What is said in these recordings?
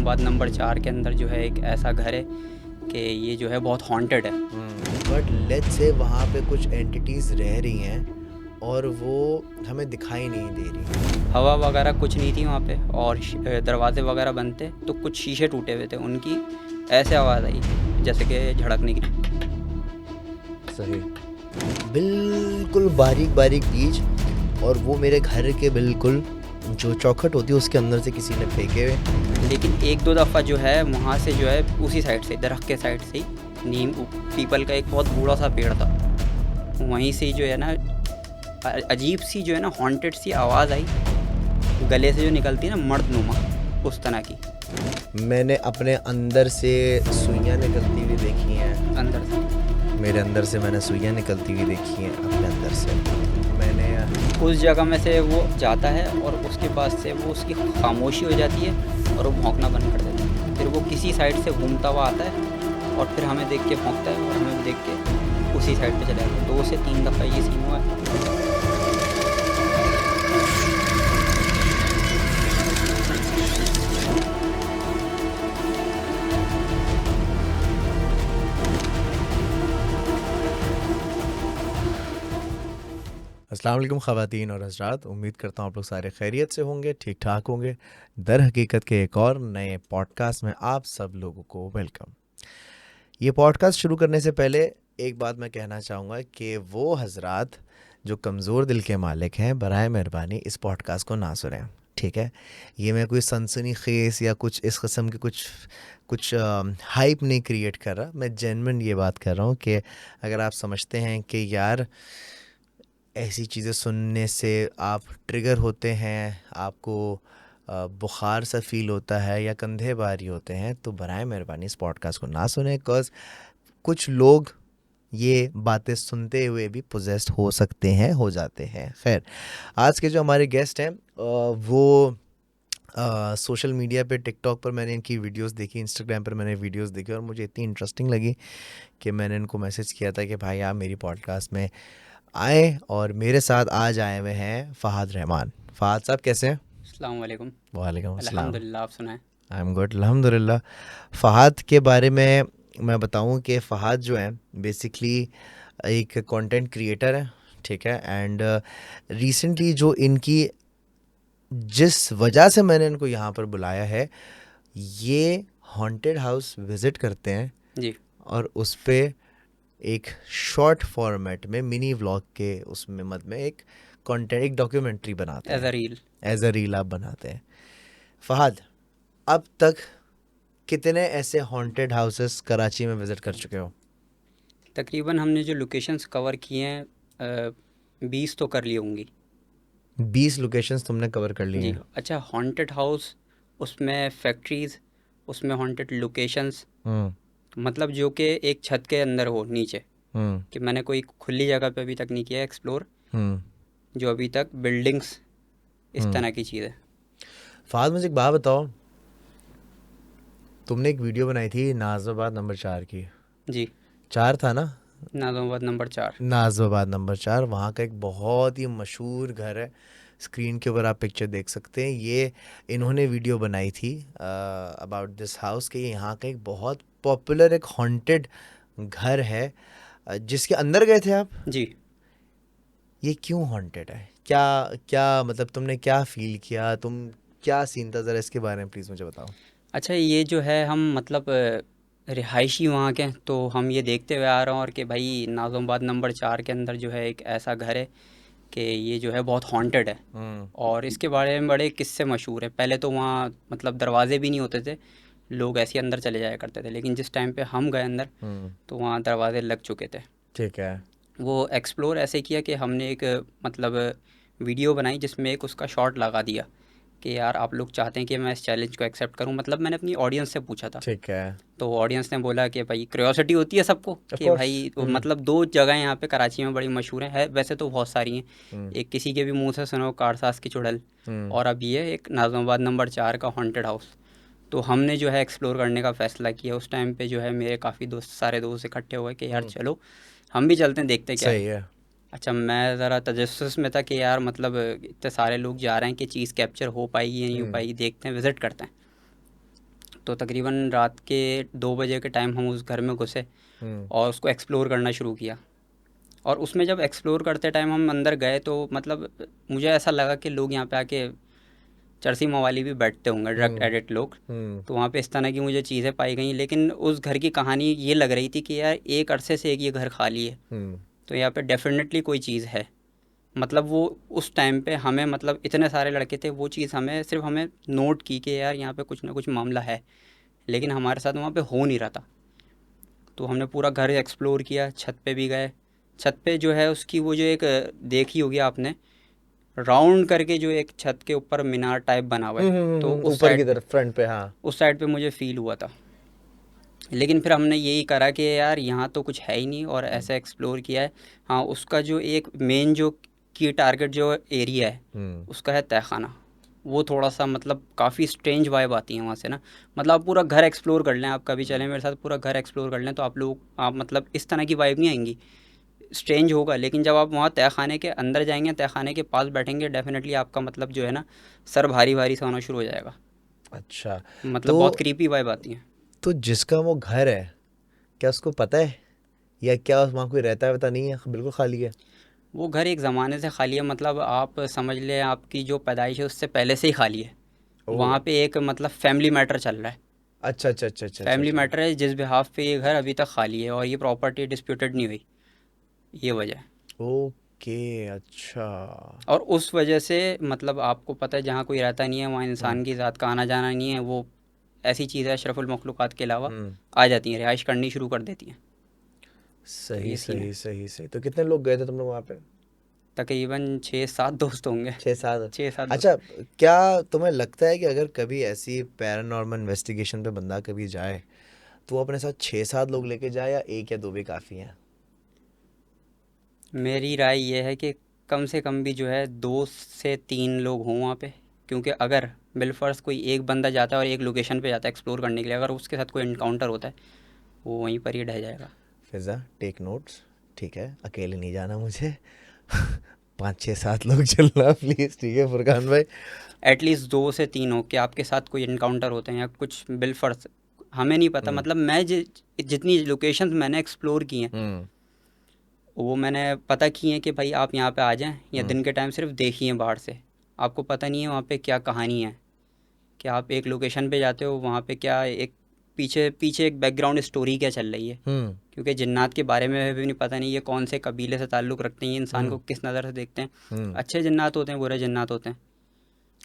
Nazimabad number 4 के अंदर जो है एक ऐसा घर है कि ये जो है बहुत हॉन्टेड है। बट लेट्स से वहाँ पे कुछ एंटिटीज़ रह रही हैं और वो हमें दिखाई नहीं दे रही। हवा वगैरह कुछ नहीं थी वहाँ पे और दरवाजे वगैरह बंद थे, तो कुछ शीशे टूटे हुए थे, उनकी ऐसे आवाज़ आई जैसे कि झड़कने की। सही, बिल्कुल बारीक बारीक बीज, और वो मेरे घर के बिल्कुल जो चौखट होती है उसके अंदर से किसी ने फेंके हुए। लेकिन एक दो दफ़ा जो है वहाँ से जो है उसी साइड से, दरख्त के साइड से ही, नीम पीपल का एक बहुत बूढ़ा सा पेड़ था, वहीं से जो है ना अजीब सी जो है ना हॉन्टेड सी आवाज़ आई, गले से जो निकलती है ना मर्दनुमा, उस तरह की। मैंने अपने अंदर से सुइयाँ निकलती हुई देखी हैं, अंदर से मेरे अंदर से मैंने सुइयाँ निकलती हुई देखी हैं अपने अंदर से। मैंने उस जगह में से वो जाता है और उसके पास से वो उसकी खामोशी हो जाती है और वो भौंकना बंद कर देता है। फिर वो किसी साइड से घूमता हुआ आता है और फिर हमें देख के भौंकता है और हमें देख के उसी साइड पे चला जाता है। 2 से 3 दफ़ा ये सीन हुआ है। अस्सलाम वालेकुम ख़वातीन और हज़रात, उम्मीद करता हूँ आप लोग सारे खैरियत से होंगे, ठीक ठाक होंगे। दर हकीकत के एक और नए पॉडकास्ट में आप सब लोगों को वेलकम। ये पॉडकास्ट शुरू करने से पहले एक बात मैं कहना चाहूँगा कि वो हज़रात जो कमज़ोर दिल के मालिक हैं, बराए मेहरबानी इस पॉडकास्ट को ना सुनें, ठीक है। ये मैं कोई सनसनीखेज़ या कुछ इस किस्म की कुछ हाइप नहीं क्रिएट कर रहा। मैं जेन्युइन ये बात कर रहा हूँ कि अगर आप समझते हैं कि यार ऐसी चीज़ें सुनने से आप ट्रिगर होते हैं, आपको बुखार सा फील होता है या कंधे भारी होते हैं, तो बराए मेहरबानी इस पॉडकास्ट को ना सुने, बिकॉज़ कुछ लोग ये बातें सुनते हुए भी पोजेस्ड हो सकते हैं, हो जाते हैं। खैर, आज के जो हमारे गेस्ट हैं वो सोशल मीडिया पे टिकटॉक पर मैंने इनकी वीडियोस देखी, इंस्टाग्राम पर मैंने वीडियोस देखी और मुझे इतनी इंटरेस्टिंग लगी कि मैंने इनको मैसेज किया था कि भाई आप मेरी पॉडकास्ट में आए, और मेरे साथ आज आए हुए हैं फ़हाद रहमान। फ़हाद साहब कैसे हैं? अस्सलाम वालेकुम। वालेकुम अस्सलाम। अल्हम्दुलिल्लाह, आप सुनाएं। आई एम गुड अल्हम्दुलिल्लाह। फ़हाद के बारे में मैं बताऊं कि फ़हाद जो है बेसिकली एक कंटेंट क्रिएटर है, ठीक है। एंड रिसेंटली जो इनकी जिस वजह से मैंने इनको यहाँ पर बुलाया है, ये हॉन्टेड हाउस विज़िट करते हैं जी। और उस पे एक शॉर्ट फॉर्मेट में मिनी व्लॉग के उसमें मत में एक कंटेंट, एक डॉक्यूमेंट्री बनाते एज अ हैं, रील। एज अ रील आप बनाते हैं। फहद, अब तक कितने ऐसे हॉन्टेड हाउसेस कराची में विजिट कर चुके हो? तकरीबन हमने जो लोकेशंस कवर किए हैं 20 तो कर ली होंगी। 20 लोकेशंस तुमने कवर कर लिए जी। हैं। अच्छा, हॉन्टेड हाउस, उसमें फैक्ट्रीज़, उसमें हॉन्टेड लोकेशंस, हम्म। मतलब जो कि एक छत के अंदर हो नीचे, हम्म। कि मैंने कोई खुली जगह पे अभी तक नहीं किया एक्सप्लोर, हम्म। जो अभी तक बिल्डिंग्स इस हम्म। तरह की चीज़ है। फहद, मुझे एक बात बताओ, तुमने एक वीडियो बनाई थी नाज़िमाबाद नंबर 4 की। जी। 4 था ना? नाज़िमाबाद नंबर 4। नाज़िमाबाद नंबर 4, वहाँ का एक बहुत ही मशहूर घर है। स्क्रीन के ऊपर आप पिक्चर देख सकते हैं। ये इन्होंने वीडियो बनाई थी अबाउट दिस हाउस कि यहाँ का एक बहुत पॉपुलर एक हॉन्टेड घर है, जिसके अंदर गए थे आप। जी। ये क्यों हॉन्टेड है? क्या क्या मतलब तुमने क्या फील किया, तुम क्या सीन था, ज़रा इसके बारे में प्लीज़ मुझे बताओ। अच्छा, ये जो है हम मतलब रिहायशी वहाँ के हैं, तो हम ये देखते हुए आ रहे हैं और कि भाई नाज़िमाबाद नंबर 4 के अंदर जो है एक ऐसा घर है कि ये जो है बहुत हॉन्टेड है। हम्म। और इसके बारे में बड़े किस्से मशहूर हैं। पहले तो वहाँ मतलब दरवाजे भी नहीं होते थे, लोग ऐसे ही अंदर चले जाया करते थे, लेकिन जिस टाइम पे हम गए अंदर हम्म। तो वहाँ दरवाजे लग चुके थे। ठीक है। वो एक्सप्लोर ऐसे किया कि हमने एक मतलब वीडियो बनाई जिसमें एक उसका शॉट लगा दिया कि यार आप लोग चाहते हैं कि मैं इस चैलेंज को एक्सेप्ट करूं, मतलब मैंने अपनी ऑडियंस से पूछा था। ठीक है। तो ऑडियंस ने बोला कि भाई क्यूरियोसिटी होती है सबको ऑफ कि कोर्स। भाई हम्म। मतलब 2 जगह यहाँ पे कराची में बड़ी मशहूर है वैसे तो बहुत सारी हैं। हम्म। एक किसी के भी मुंह से सुनो कारसास की चुड़ैल, हम्म। और अब ये एक नाज़िमाबाद नंबर 4 का हॉन्टेड हाउस। तो हमने जो है एक्सप्लोर करने का फ़ैसला किया। उस टाइम पे जो है मेरे काफ़ी दोस्त, सारे दोस्त इकट्ठे हुए कि यार हम्म। चलो हम भी चलते हैं, देखते क्या है। सही है। अच्छा, मैं ज़रा तजस्सुस में था कि यार मतलब इतने सारे लोग जा रहे हैं कि चीज़ कैप्चर हो पाएगी या नहीं हो हम्म। पाएगी, देखते हैं, विज़िट करते हैं। तो तकरीबन रात के 2 बजे के टाइम हम उस घर में घुसे और उसको एक्सप्लोर करना शुरू किया। और उसमें जब एक्सप्लोर करते टाइम हम अंदर गए तो मतलब मुझे ऐसा लगा कि लोग यहाँ पे आके चरसी मवाली भी बैठते होंगे, ड्रग एडिक्ट लोग। तो वहाँ पे इस तरह की मुझे चीज़ें पाई गई, लेकिन उस घर की कहानी ये लग रही थी कि यार एक अरसे से एक ये घर खाली है, तो यहाँ पे डेफिनेटली कोई चीज़ है। मतलब वो उस टाइम पे हमें, मतलब इतने सारे लड़के थे, वो चीज़ हमें नोट की कि यार यहाँ पे कुछ ना कुछ मामला है, लेकिन हमारे साथ वहाँ पे हो नहीं रहा था। तो हमने पूरा घर एक्सप्लोर किया, छत पे भी गए। छत पे जो है उसकी वो जो एक देखी होगी आपने, राउंड करके जो एक छत के ऊपर मीनार टाइप बना हुआ है, तो उस ऊपर की साइड पे, तरफ फ्रंट पे, हाँ। उस साइड पे मुझे फील हुआ था। लेकिन फिर हमने यही करा कि यार यहाँ तो कुछ है ही नहीं, और ऐसे एक्सप्लोर किया है। हाँ, उसका जो एक मेन जो की टारगेट जो एरिया है उसका है तहखाना। वो थोड़ा सा मतलब काफ़ी स्ट्रेंज वाइब आती है वहाँ से ना। मतलब आप पूरा घर एक्सप्लोर कर लें, आप कभी चलें मेरे साथ, पूरा घर एक्सप्लोर कर लें, तो आप मतलब इस तरह की वाइब नहीं आएंगी, स्ट्रेंज होगा। लेकिन जब आप वहाँ तहखाने के अंदर जाएंगे, तहखाने के पास बैठेंगे, डेफिनेटली आपका मतलब जो है ना, सर भारी भारी सा होना शुरू हो जाएगा। अच्छा। मतलब तो बहुत क्रीपी वाइब आती है। तो जिसका वो घर है, क्या उसको पता है, या क्या वहाँ कोई रहता है, पता नहीं है, बिल्कुल खाली है? वो घर एक ज़माने से खाली है, मतलब आप समझ लें आपकी जो पैदाइश है उससे पहले से ही खाली है। ओ, वहाँ पे एक मतलब फैमिली मैटर चल रहा है। अच्छा अच्छा अच्छा अच्छा अच्छा फैमिली अच्छा। मैटर है जिस बिहाफ पे ये घर अभी तक खाली है, और ये प्रॉपर्टी डिस्प्यूटेड नहीं हुई, ये वजह है। ओके, अच्छा। और उस वजह से मतलब आपको पता है जहाँ कोई रहता नहीं है वहाँ हम्म इंसान की ज़ात का आना जाना नहीं है। वो ऐसी चीज़ है अशरफुल मखलूक़ात के अलावा हम्म आ जाती हैं, रिहाइश करनी शुरू कर देती हैं। तो सही ये सीन सही है। सही सही। तो कितने लोग गए थे तुम लोग वहाँ पे? तकरीबन 6-7 दोस्त होंगे। 6-7? 6-7 दोस्त। अच्छा, क्या तुम्हें लगता है कि अगर कभी ऐसी पैरानॉर्मल इन्वेस्टिगेशन पे बंदा कभी जाए, तो वो अपने साथ 6-7 लोग लेके जाए, या एक या दो भी काफ़ी हैं? मेरी राय ये है कि कम से कम भी जो है 2 से 3 लोग हों वहाँ पे। क्योंकि अगर बिलफर्ज कोई एक बंदा जाता है और एक लोकेशन पे जाता है एक्सप्लोर करने के लिए, अगर उसके साथ कोई इनकाउंटर होता है, वो वहीं पर ही ढह जाएगा। फिज़ा, टेक नोट्स। ठीक है, अकेले नहीं जाना मुझे। 5-6-7 लोग चलना प्लीज़, ठीक है फुरकान भाई? एटलीस्ट 2 से 3 हो कि आपके साथ कोई इनकाउंटर होते हैं या कुछ बिलफर्ज। हमें नहीं पता, हम्म मतलब मैं जितनी लोकेशंस मैंने एक्सप्लोर की हैं, हम्म वो मैंने पता की हैं कि भाई आप यहाँ पे आ जाएं या हम्म दिन के टाइम सिर्फ देखिए बाहर से। आपको पता नहीं है वहाँ पे क्या कहानी है, कि आप एक लोकेशन पे जाते हो, वहाँ पे क्या एक पीछे पीछे एक बैकग्राउंड स्टोरी क्या चल रही है। हम्म क्योंकि जिन्नात के बारे में भी नहीं पता, नहीं ये कौन से कबीले से ताल्लुक़ रखते हैं, ये इंसान को हम्म किस नज़र से देखते हैं। हम्म अच्छे जिन्नात होते हैं, बुरे जिन्नात होते हैं।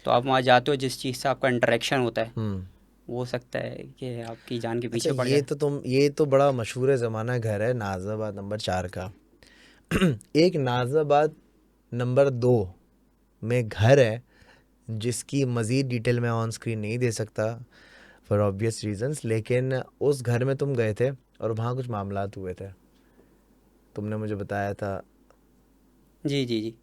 तो आप वहाँ जाते हो, जिस चीज़ से आपका इंटरेक्शन होता है, हम्म। वो हो सकता है कि आपकी जान के अच्छा, पीछे पड़ जाए। ये तो बड़ा मशहूर ज़माना घर है नाज़ाबाद नंबर 4 का। एक नाज़ाबाद नंबर 2 में घर है, जिसकी मज़ीद डिटेल मैं ऑन स्क्रीन नहीं दे सकता फॉर ऑब्वियस रीजंस, लेकिन उस घर में तुम गए थे और वहाँ कुछ मामलात हुए थे, तुमने मुझे बताया था। जी जी जी।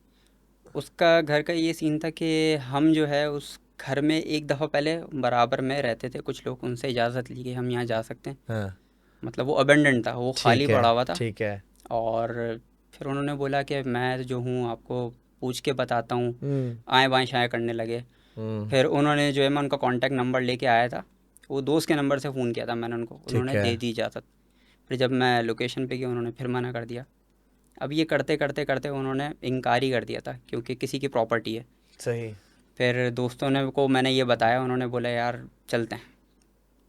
उसका घर का ये सीन था कि हम जो है उस घर में एक दफ़ा पहले बराबर में रहते थे कुछ लोग, उनसे इजाज़त ली कि हम यहाँ जा सकते हैं। हाँ, मतलब वो अबेंडेंट था, वो खाली ठीक है पड़ा हुआ था। ठीक है। और फिर उन्होंने बोला कि मैं जो हूँ आपको पूछ के बताता हूँ। हम्म आएँ बाएँ शाएँ करने लगे। हम्म फिर उन्होंने जो है, मैं उनका कॉन्टैक्ट नंबर लेके आया था, वो दोस्त के नंबर से फ़ोन किया था मैंने उनको, ठीक उन्होंने है। दे दी इजाज़त। फिर जब मैं लोकेशन पे गया उन्होंने फिर मना कर दिया। अब ये करते करते करते उन्होंने इनकार ही कर दिया था, क्योंकि किसी की प्रॉपर्टी है। सही। फिर दोस्तों ने को मैंने ये बताया, उन्होंने बोला यार चलते हैं।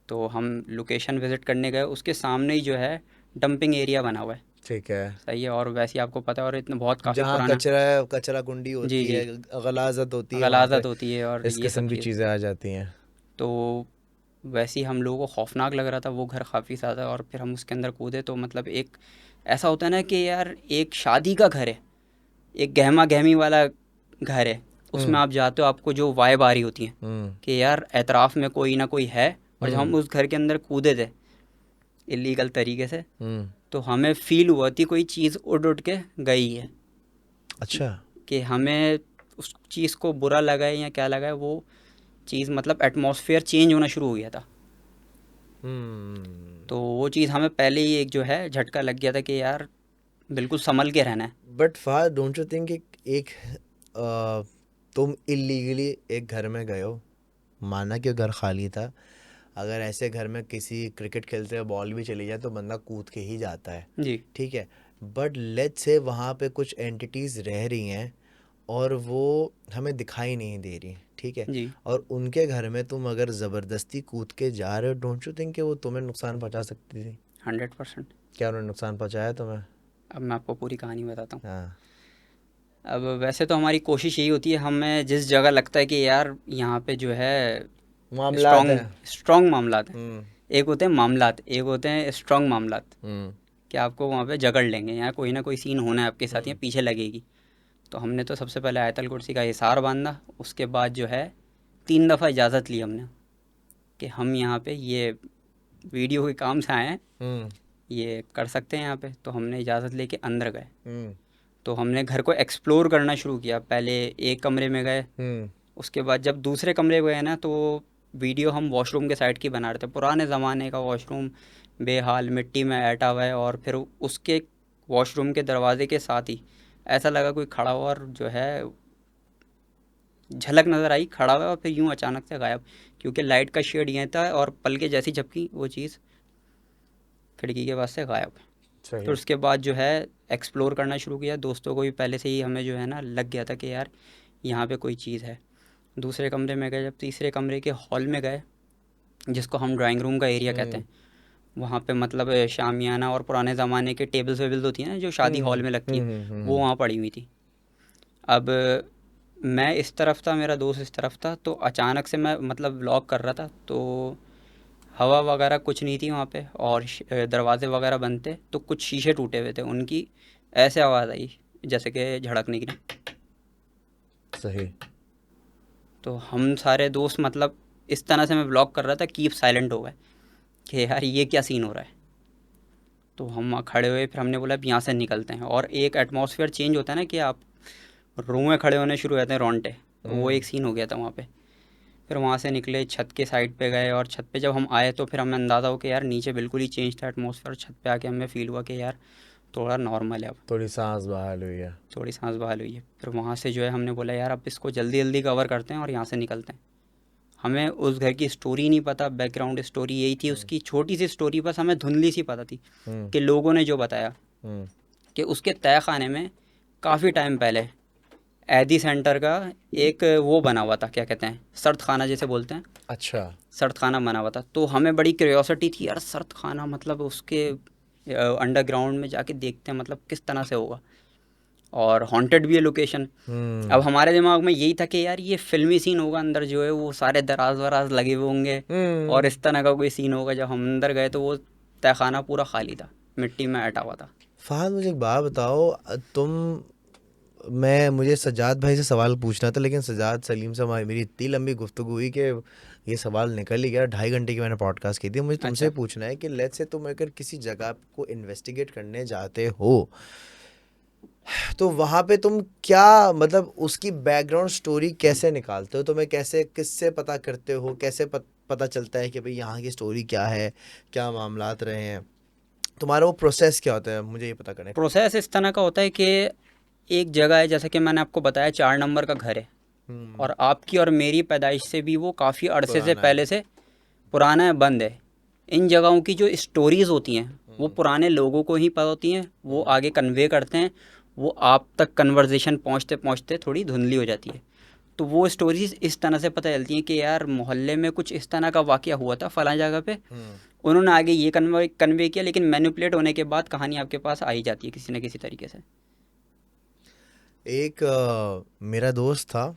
तो हम लोकेशन विज़िट करने गए, उसके सामने ही जो है डंपिंग एरिया बना हुआ है। ठीक है। सही है, और वैसे ही आपको पता है, और इतना बहुत काफ़ी जहाँ पुराना। कचरा कचरा कुंडी जी होती जी। है, गलाजत होती है, वहाँ पे गलाजत होती है और इस ये सब किस्म की चीज़। चीज़ें आ जाती हैं। तो वैसे ही हम लोगों को खौफनाक लग रहा था वो घर काफ़ी ज़्यादा, और फिर हम उसके अंदर कूदे तो मतलब एक ऐसा होता है ना कि यार एक शादी का घर है, एक गहमा गहमी वाला घर है, उसमें हम्म आप जाते हो, आपको जो वाइब आ रही होती है हम्म कि यार एतराफ़ में कोई ना कोई है। और जब हम हम्म उस घर के अंदर कूदे थे इलीगल तरीके से, हम्म। तो हमें फ़ील हुआ थी कोई चीज़ उड़ उड़ के गई है। अच्छा। कि हमें उस चीज़ को बुरा लगा है या क्या लगा है, वो चीज़ मतलब एटमॉस्फेयर चेंज होना शुरू हो गया था। हम्म। तो वो चीज़ हमें पहले ही एक जो है झटका लग गया था कि यार बिल्कुल संभल के रहना है। But far don't you think एक तुम इलीगली एक घर में गए हो, माना कि घर खाली था, अगर ऐसे घर में किसी क्रिकेट खेलते हुए बॉल भी चली जाए तो बंदा कूद के ही जाता है, जी ठीक है। बट लेट्स से वहाँ पे कुछ एंटिटीज़ रह रही हैं और वो हमें दिखाई नहीं दे रही, ठीक है। जी और उनके घर में तुम अगर ज़बरदस्ती कूद के जा रहे हो, डोंट यू थिंक कि वो तुम्हें नुकसान पहुंचा सकती थी? 100%। क्या उन्होंने नुकसान पहुंचाया तुम्हें? अब मैं आपको पूरी कहानी बताता हूँ। हाँ। अब वैसे तो हमारी कोशिश यही होती है, हमें जिस जगह लगता है कि यार यहाँ पे जो है मामलात है। स्ट्रॉन्ग स्ट्रॉन्ग मामलात हैं। हम्म। एक होते हैं मामलात, एक होते हैं स्ट्रॉन्ग मामलात, हम्म। कि आपको वहाँ पे जकड़ लेंगे, यहाँ कोई ना कोई सीन होना है आपके साथ, हम्म। यहाँ पीछे लगेगी। तो हमने तो सबसे पहले आयतल कुर्सी का हिसार बांधा। उसके बाद जो है 3 दफ़ा इजाज़त ली हमने कि हम यहाँ पे ये वीडियो के काम से आए हैं, हम्म। ये कर सकते हैं यहाँ पे। तो हमने इजाज़त लेके अंदर गए। हम्म। तो हमने घर को एक्सप्लोर करना शुरू किया। पहले एक कमरे में गए, हम्म। उसके बाद जब दूसरे कमरे में गए ना, तो वीडियो हम वॉशरूम के साइड की बना रहे थे। पुराने ज़माने का वॉशरूम, बेहाल, मिट्टी में ऐंठा हुआ है, और फिर उसके वॉशरूम के दरवाजे के साथ ही ऐसा लगा कोई खड़ा हुआ, और जो है झलक नज़र आई, खड़ा हुआ है, और फिर यूं अचानक से गायब। क्योंकि लाइट का शेड ये था, और पल के जैसी झपकी वो चीज़ खिड़की के पास से गायब। फिर सही। उसके बाद जो है एक्सप्लोर करना शुरू किया। दोस्तों को भी पहले से ही हमें जो है ना लग गया था कि यार यहाँ पे कोई चीज़ है। दूसरे कमरे में गए, जब तीसरे कमरे के हॉल में गए, जिसको हम ड्राइंग रूम का एरिया कहते हम्म। हैं, वहाँ पे मतलब शामियाना और पुराने ज़माने के टेबल्स वेबल्स होती हैं ना जो शादी हम्म। हॉल में लगती हैं, वो हम्म। वहाँ पड़ी हुई थी। अब मैं इस तरफ था, मेरा दोस्त इस तरफ था, तो अचानक से मैं मतलब व्लॉग कर रहा था, तो हवा वगैरह कुछ नहीं थी वहाँ पे, और दरवाजे वगैरह बंद थे, तो कुछ शीशे टूटे हुए थे उनकी। ऐसे आवाज़ आई जैसे कि झड़कने की। सही। तो हम सारे दोस्त मतलब इस तरह से मैं व्लॉग कर रहा था, कीप साइलेंट हो गए कि यार ये क्या सीन हो रहा है। तो हम वहाँ खड़े हुए, फिर हमने बोला अब यहाँ से निकलते हैं। और एक एटमॉस्फेयर चेंज होता है ना कि आप रूम में खड़े होने शुरू हो जाते हैं रोंगटे, तो वो हम्म। एक सीन हो गया था वहाँ पे। फिर वहाँ से निकले, छत के साइड पे गए, और छत पे जब हम आए तो फिर हमें अंदाज़ा हो कि यार नीचे बिल्कुल ही चेंज था एटमॉस्फेयर। छत पे आके हमें फ़ील हुआ कि यार थोड़ा नॉर्मल है अब, थोड़ी सांस बहाल हुई है। थोड़ी सांस बहाल हुई है। फिर वहाँ से जो है हमने बोला यार अब इसको जल्दी जल्दी कवर करते हैं और यहाँ से निकलते हैं। हमें उस घर की स्टोरी नहीं पता, बैकग्राउंड स्टोरी यही थी हम्म। उसकी, छोटी सी स्टोरी, बस हमें धुंधली सी पता थी हम्म। कि लोगों ने जो बताया हम्म। कि उसके तय खाने में काफ़ी टाइम पहले ऐदी सेंटर का एक वो बना हुआ था, क्या कहते हैं, सर्द खाना जैसे बोलते हैं, अच्छा। सर्द खाना बना हुआ था। तो हमें बड़ी क्यूरियोसिटी थी यार, सर्द खाना मतलब उसके अंडरग्राउंड में जाके देखते हैं मतलब किस तरह से होगा, और हॉन्टेड भी है लोकेशन। अब हम्म। हमारे दिमाग में यही था कि यार ये फिल्मी सीन होगा, अंदर जो है वो सारे दराज वराज लगे हुए होंगे, और हम्म। इस तरह का कोई सीन होगा। जब हम अंदर गए तो वो तहखाना पूरा खाली था, मिट्टी में अटा हुआ था। फहद, मुझे एक बात बताओ, मुझे सज्जाद भाई से सवाल पूछना था, लेकिन सज्जाद सलीम से मेरी इतनी लंबी गुफ्तगू हुई कि ये सवाल निकल ही गया। 2.5 घंटे की मैंने पॉडकास्ट की थी। मुझे तुमसे अच्छा, पूछना है कि लेट्स से तुम अगर किसी जगह को इन्वेस्टिगेट करने जाते हो, तो वहाँ पे तुम क्या मतलब उसकी बैकग्राउंड स्टोरी कैसे निकालते हो? तुम्हें कैसे, किससे पता करते हो, कैसे पता चलता है कि भाई यहाँ की स्टोरी क्या है, क्या मामलात रहे हैं, तुम्हारा वो प्रोसेस क्या होता है? मुझे ये पता करना है। प्रोसेस इस तरह का होता है कि एक जगह है, जैसे कि मैंने आपको बताया 4 नंबर का घर है, हम्म। और आपकी और मेरी पैदाइश से भी वो काफ़ी अरसे से पुराना है। पहले से पुराना है, बंद है। इन जगहों की जो स्टोरीज़ होती हैं वो हम्म। पुराने लोगों को ही पता होती हैं, वो हम्म। आगे कन्वे करते हैं, वो आप तक कन्वर्जेशन पहुँचते पहुँचते थोड़ी धुंधली हो जाती है। तो वो स्टोरीज़ इस तरह से पता चलती हैं कि यार मोहल्ले में कुछ इस तरह का वाक़या हुआ था फ़लाँ जगह पे, हम्म। उन्होंने आगे ये कन्वे किया, लेकिन मैनिपुलेट होने के बाद कहानी आपके पास आ ही जाती है किसी न किसी तरीके से। एक मेरा दोस्त था,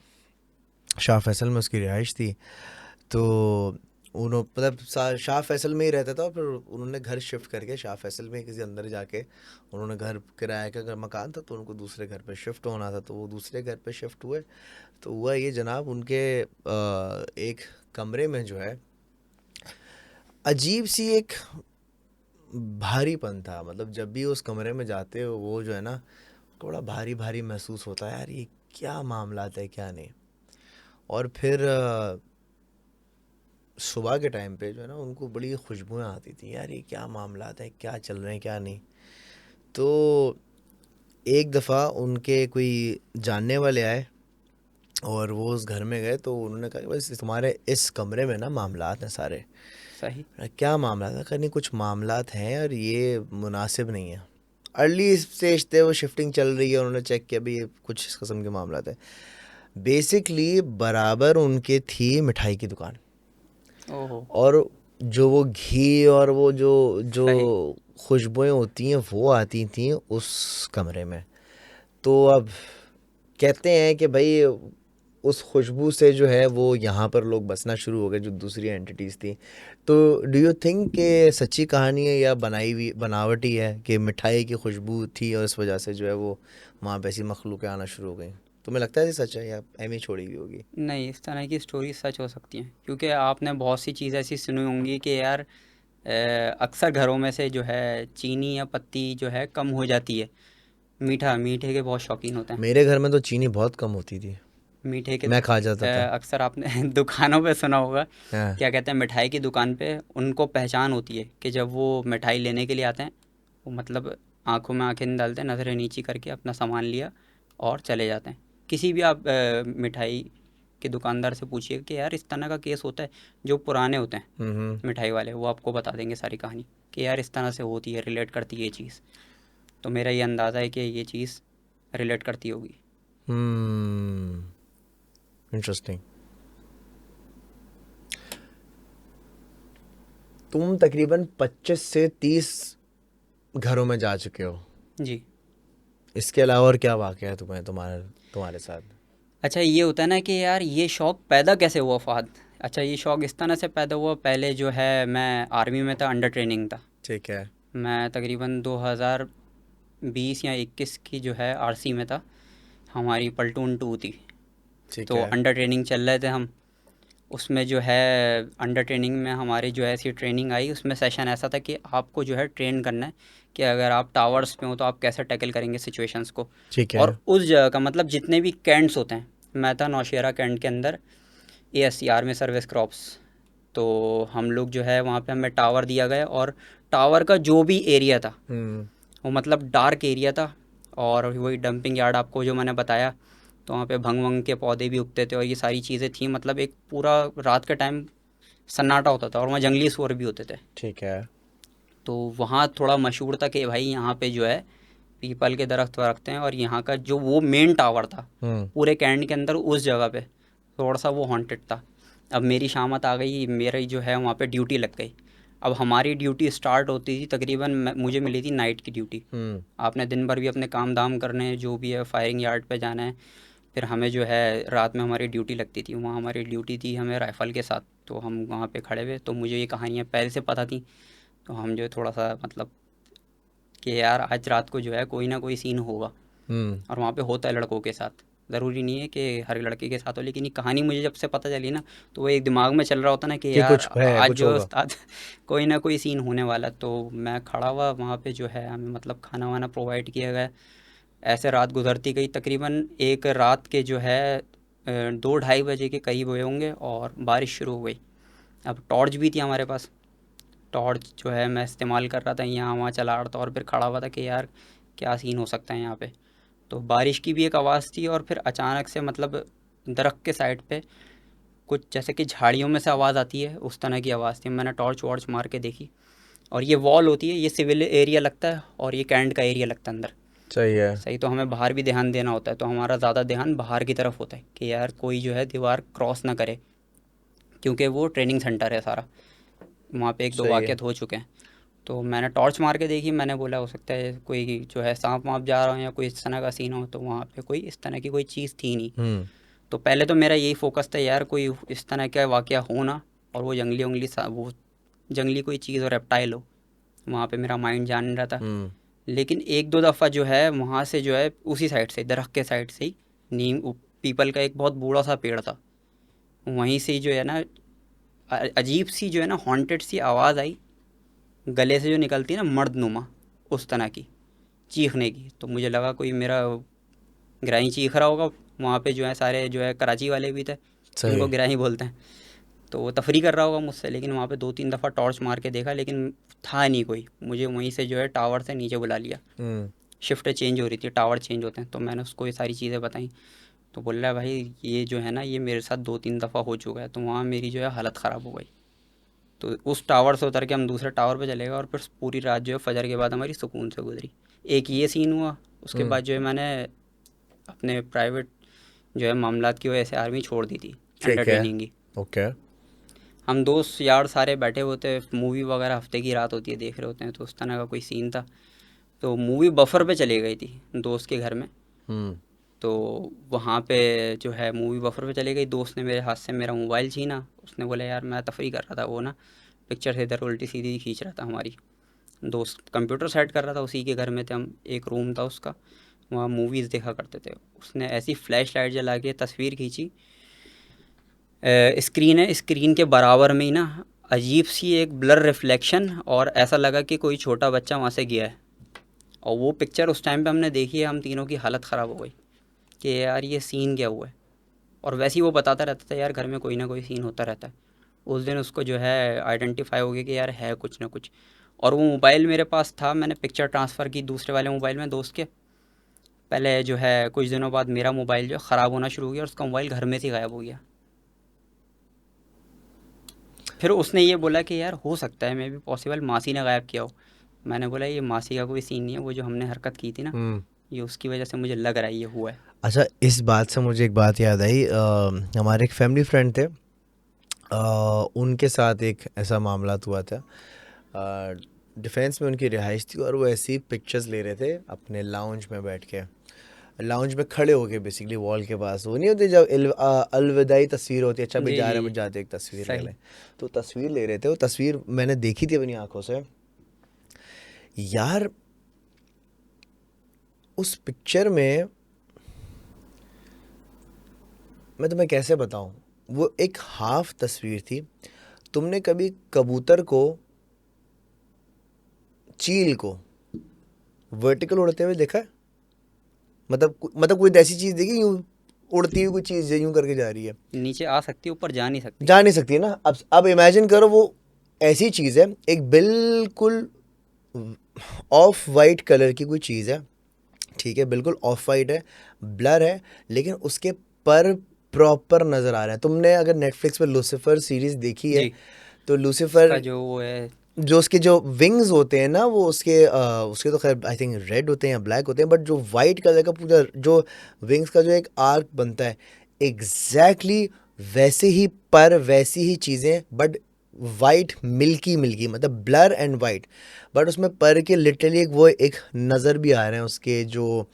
शाह फैसल में उसकी रिहाइश थी। तो उन्होंने मतलब शाह फैसल में ही रहता था, और फिर उन्होंने घर शिफ्ट करके शाह फैसल में किसी अंदर जाके उन्होंने घर, किराए का घर मकान था, तो उनको दूसरे घर पे शिफ्ट होना था, तो वो दूसरे घर पे शिफ्ट हुए। तो हुआ ये जनाब, उनके एक कमरे में जो है अजीब सी एक भारीपन था। मतलब जब भी उस कमरे में जाते हो वो जो है ना, थोड़ा भारी भारी महसूस होता है, यार ये क्या मामला है, क्या नहीं। और फिर सुबह के टाइम पे जो है ना उनको बड़ी खुशबुएं आती थी, यार ये क्या मामला है, क्या चल रहे हैं क्या नहीं। तो एक दफ़ा उनके कोई जानने वाले आए और वो उस घर में गए, तो उन्होंने कहा कि बस तुम्हारे इस कमरे में ना मामलात हैं सारे। सही। क्या मामला था, कहीं कुछ मामलात हैं और ये मुनासिब नहीं है। अर्ली स्टेज थे, वो शिफ्टिंग चल रही है, उन्होंने चेक किया भी ये कुछ इस किस्म के मामला थे। बेसिकली बराबर उनके थी मिठाई की दुकान, ओहो। और जो वो घी और वो जो जो सही। खुशबुएं होती हैं वो आती थी उस कमरे में। तो अब कहते हैं कि भाई उस खुशबू से जो है वो यहाँ पर लोग बसना शुरू हो गए जो दूसरी एंटिटीज़ थी। तो डू यू थिंक कि सच्ची कहानी है या बनाई हुई बनावटी है कि मिठाई की खुशबू थी और इस वजह से जो है वो वहाँ पे ऐसी मखलूक़ें आना शुरू हो गई? तुम्हें लगता है ये सच है या एम ही छोड़ी हुई होगी? नहीं, इस तरह की स्टोरी सच हो सकती हैं, क्योंकि आपने बहुत सी चीज़ ऐसी सुनी होंगी कि यार अक्सर घरों में से जो है चीनी या पत्ती जो है कम हो जाती है। मीठे के बहुत शौकीन होते हैं। मेरे घर में तो चीनी बहुत कम होती थी, मीठे के मैं खा जाता था। अक्सर आपने दुकानों पे सुना होगा, हाँ। क्या कहते हैं, मिठाई की दुकान पे उनको पहचान होती है कि जब वो मिठाई लेने के लिए आते हैं, वो मतलब आंखों में आंखें नहीं डालते, नज़रें नीची करके अपना सामान लिया और चले जाते हैं। किसी भी आप मिठाई के दुकानदार से पूछिए कि यार इस तरह का केस होता है, जो पुराने होते हैं हम्म। मिठाई वाले, वो आपको बता देंगे सारी कहानी कि यार इस तरह से होती है, रिलेट करती है ये चीज़। तो मेरा ये अंदाज़ा है कि ये चीज़ रिलेट करती होगी। हम्म। इंटरेस्टिंग। तुम तकरीबन 25 से 30 घरों में जा चुके हो। जी। इसके अलावा और क्या वाक़या है तुम्हारे तुम्हारे साथ? अच्छा, ये होता है ना कि यार ये शौक़ पैदा कैसे हुआ फ़हद? अच्छा, ये शौक़ इस तरह से पैदा हुआ, पहले जो है मैं आर्मी में था, अंडर ट्रेनिंग था। ठीक है। मैं तकरीबन 2020 या 21 की जो है आरसी में था। हमारी प्लटून 2 थी। ठीक तो है। अंडर ट्रेनिंग चल रहे थे हम। उसमें जो है अंडर ट्रेनिंग में हमारी जो है ऐसी ट्रेनिंग आई, उसमें सेशन ऐसा था कि आपको जो है ट्रेन करना है कि अगर आप टावर्स पे हो तो आप कैसे टैकल करेंगे सिचुएशंस को। ठीक है। और उस जगह का मतलब जितने भी कैंट्स होते हैं, मैं था नौशेरा कैंट के अंदर, ASC आर्मी सर्विस क्रॉप्स। तो हम लोग जो है वहाँ पे हमें टावर दिया गया, और टावर का जो भी एरिया था हम्म। वो मतलब डार्क एरिया था। और वही डंपिंग यार्ड आपको जो मैंने बताया, तो वहाँ पे भंग वंग के पौधे भी उगते थे और ये सारी चीज़ें थी। मतलब एक पूरा रात के टाइम सन्नाटा होता था, और वहाँ जंगली सुअर भी होते थे। ठीक है। तो वहाँ थोड़ा मशहूर था कि भाई यहाँ पे जो है पीपल के दरख्त रखते हैं, और यहाँ का जो वो मेन टावर था हम्म। पूरे कैंट के अंदर, उस जगह पे थोड़ा सा वो हॉन्टेड था। अब मेरी शामत आ गई, मेरी जो है वहाँ पे ड्यूटी लग गई। अब हमारी ड्यूटी स्टार्ट होती थी तकरीबन, मुझे मिली थी नाइट की ड्यूटी। हम्म। आपने दिन भर भी अपने काम धाम करने हैं, जो भी है फायरिंग यार्ड पे जाना है, फिर हमें जो है रात में हमारी ड्यूटी लगती थी। वहाँ हमारी ड्यूटी थी हमें राइफ़ल के साथ। तो हम वहाँ पे खड़े हुए, तो मुझे ये कहानियाँ पहले से पता थी। तो हम जो है थोड़ा सा मतलब कि यार आज रात को जो है कोई ना कोई सीन होगा, हम्म। और वहाँ पे होता है लड़कों के साथ। ज़रूरी नहीं है कि हर लड़के के साथ हो, लेकिन ये कहानी मुझे जब से पता चली ना, तो वो एक दिमाग में चल रहा होता ना कि कि यार कुछ है, आज कुछ जो है होगा। उस्ताद कोई ना कोई सीन होने वाला। तो मैं खड़ा हुआ वहाँ पे, जो है हमें मतलब खाना वाना प्रोवाइड किया गया। ऐसे रात गुजरती गई, तकरीबन एक रात के जो है 2-2:30 बजे के करीब हुए होंगे, और बारिश शुरू हो गई। अब टॉर्च भी थी हमारे पास। टॉर्च जो है मैं इस्तेमाल कर रहा था, यहाँ वहाँ चला रहा था, और फिर खड़ा हुआ था कि यार क्या सीन हो सकता है यहाँ पे। तो बारिश की भी एक आवाज़ थी, और फिर अचानक से मतलब दरख्त के साइड पे कुछ जैसे कि झाड़ियों में से आवाज़ आती है, उस तरह की आवाज़ थी। मैंने टॉर्च वॉर्च मार के देखी, और ये वॉल होती है, ये सिविल एरिया लगता है, और ये कैंट का एरिया लगता है अंदर। सही है। सही। तो हमें बाहर भी ध्यान देना होता है, तो हमारा ज़्यादा ध्यान बाहर की तरफ होता है कि यार कोई जो है दीवार क्रॉस ना करे, क्योंकि वो ट्रेनिंग सेंटर है सारा। वहाँ पे एक दो सही है। वाक़यात हो चुके हैं। तो मैंने टॉर्च मार के देखी, मैंने बोला हो सकता है कोई जो है सांप वाँप जा रहा हो या कोई इस तरह का सीन हो। तो वहाँ पे कोई इस तरह की कोई चीज़ थी नहीं। हम्म। तो पहले तो मेरा यही फोकस था यार कोई इस तरह का वाक़या हो ना, और वो जंगली उंगली वो जंगली कोई चीज़ और रेप्टाइल हो। वहाँ पे मेरा माइंड जान रहा था। हम्म। लेकिन एक दो दफ़ा जो है वहाँ से जो है उसी साइड से, दरख्त के साइड से ही, पीपल का एक बहुत बूढ़ा सा पेड़ था, वहीं से ही जो है ना अजीब सी जो है ना हॉन्टेड सी आवाज़ आई, गले से जो निकलती है ना मर्दनुमा, उस तरह की चीखने की। तो मुझे लगा कोई मेरा गिराई चीख रहा होगा। वहाँ पे जो है सारे जो है कराची वाले भी थे, जिनको सही। गिराई बोलते हैं। तो वो तफरी कर रहा होगा मुझसे, लेकिन वहाँ पे 2-3 दफ़ा टॉर्च मार के देखा, लेकिन था नहीं कोई। मुझे वहीं से जो है टावर से नीचे बुला लिया। हम्म। शिफ्ट चेंज हो रही थी, टावर चेंज होते हैं। तो मैंने उसको ये सारी चीज़ें बताई। तो बोल रहा है भाई ये जो है ना ये मेरे साथ 2-3 दफ़ा हो चुका है। तो वहाँ मेरी जो है हालत ख़राब हो गई। तो उस टावर से उतर के हम दूसरे टावर पे चले गए और फिर पूरी रात जो है फजर के बाद हमारी सुकून से गुजरी। एक ये सीन हुआ। उसके बाद जो है मैंने अपने प्राइवेट जो है मामलात की वजह से आर्मी छोड़ दी थी, ठीक है। एंटरटेनिंग की। ओके। हम दोस्त यार सारे बैठे होते, मूवी वगैरह हफ्ते की रात होती है देख रहे होते हैं, तो उस तरह का कोई सीन था। तो मूवी बफर पे चली गई थी दोस्त के घर में। हम्म। तो वहाँ पे जो है मूवी बफर पे चली गई, दोस्त ने मेरे हाथ से मेरा मोबाइल छीना। उसने बोला यार मैं तफरी कर रहा था, वो ना पिक्चर से इधर उल्टी सीधी खींच रहा था हमारी। दोस्त कंप्यूटर सेट कर रहा था, उसी के घर में थे हम, एक रूम था उसका, वहाँ मूवीज़ देखा करते थे। उसने ऐसी फ्लैश लाइट जला के तस्वीर खींची। स्क्रीन है, स्क्रीन के बराबर में ही ना अजीब सी एक ब्लर रिफ्लेक्शन, और ऐसा लगा कि कोई छोटा बच्चा वहाँ से गया है। और वो पिक्चर उस टाइम पे हमने देखी है, हम तीनों की हालत ख़राब हो गई कि यार ये सीन क्या हुआ है। और वैसे ही वो बताता रहता था यार घर में कोई ना कोई सीन होता रहता है। उस दिन उसको जो है आइडेंटिफाई हो गया कि यार है कुछ ना कुछ। और वो मोबाइल मेरे पास था, मैंने पिक्चर ट्रांसफ़र की दूसरे वाले मोबाइल में दोस्त के। पहले जो है कुछ दिनों बाद मेरा मोबाइल जो है ख़राब होना शुरू हो गया और उसका मोबाइल घर में से गायब हो गया। फिर उसने ये बोला कि यार हो सकता है मे भी पॉसिबल मासी ने गायब किया हो। मैंने बोला ये मासी का कोई सीन नहीं है, वो जो हमने हरकत की थी ना, ये उसकी वजह से मुझे लग रहा है ये हुआ है। अच्छा, इस बात से मुझे एक बात याद आई। हमारे एक फैमिली फ्रेंड थे, उनके साथ एक ऐसा मामला हुआ था। डिफेंस में उनकी रिहाइश थी और वो ऐसी पिक्चर्स ले रहे थे अपने लाउंज में बैठ के, लाउंज में खड़े होके, बेसिकली वॉल के पास। वो नहीं होती जब अलविदाई तस्वीर होती है, अच्छा भी जी जा जी रहे हैं, जी, मुझे जाते एक तस्वीर ले सही। लें। तो तस्वीर ले रहे थे, वो तस्वीर मैंने देखी थी अपनी आंखों से। यार उस पिक्चर में मैं तुम्हें कैसे बताऊं, वो एक हाफ तस्वीर थी। तुमने कभी कबूतर को, चील को वर्टिकल उड़ते हुए देखा है? मतलब कोई ऐसी चीज देखी यूं उड़ती हुई कोई चीज यूं करके जा रही है? नीचे आ सकती है, ऊपर जा नहीं सकती। जा नहीं सकती है ना। अब इमेजिन करो, वो ऐसी चीज है, एक बिल्कुल ऑफ वाइट कलर की कोई चीज है, ठीक है, बिल्कुल ऑफ वाइट है, ब्लर है, लेकिन उसके पर प्रॉपर नजर आ रहा है। तुमने अगर नेटफ्लिक्स पे लूसीफर सीरीज देखी है, जी, तो उसका लूसीफर जो वो है। जो उसके जो विंग्स होते हैं ना, वो उसके तो खैर आई थिंक रेड होते हैं या ब्लैक होते हैं, बट जो वाइट कलर का पूरा जो विंग्स का जो एक आर्क बनता है, एग्जैक्टली वैसे ही पर वैसी ही चीज़ें, बट वाइट मिल्की मिल्की, मतलब ब्लर एंड वाइट, बट उसमें पर के लिटरली एक वो एक नज़र भी आ रहे हैं उसके जो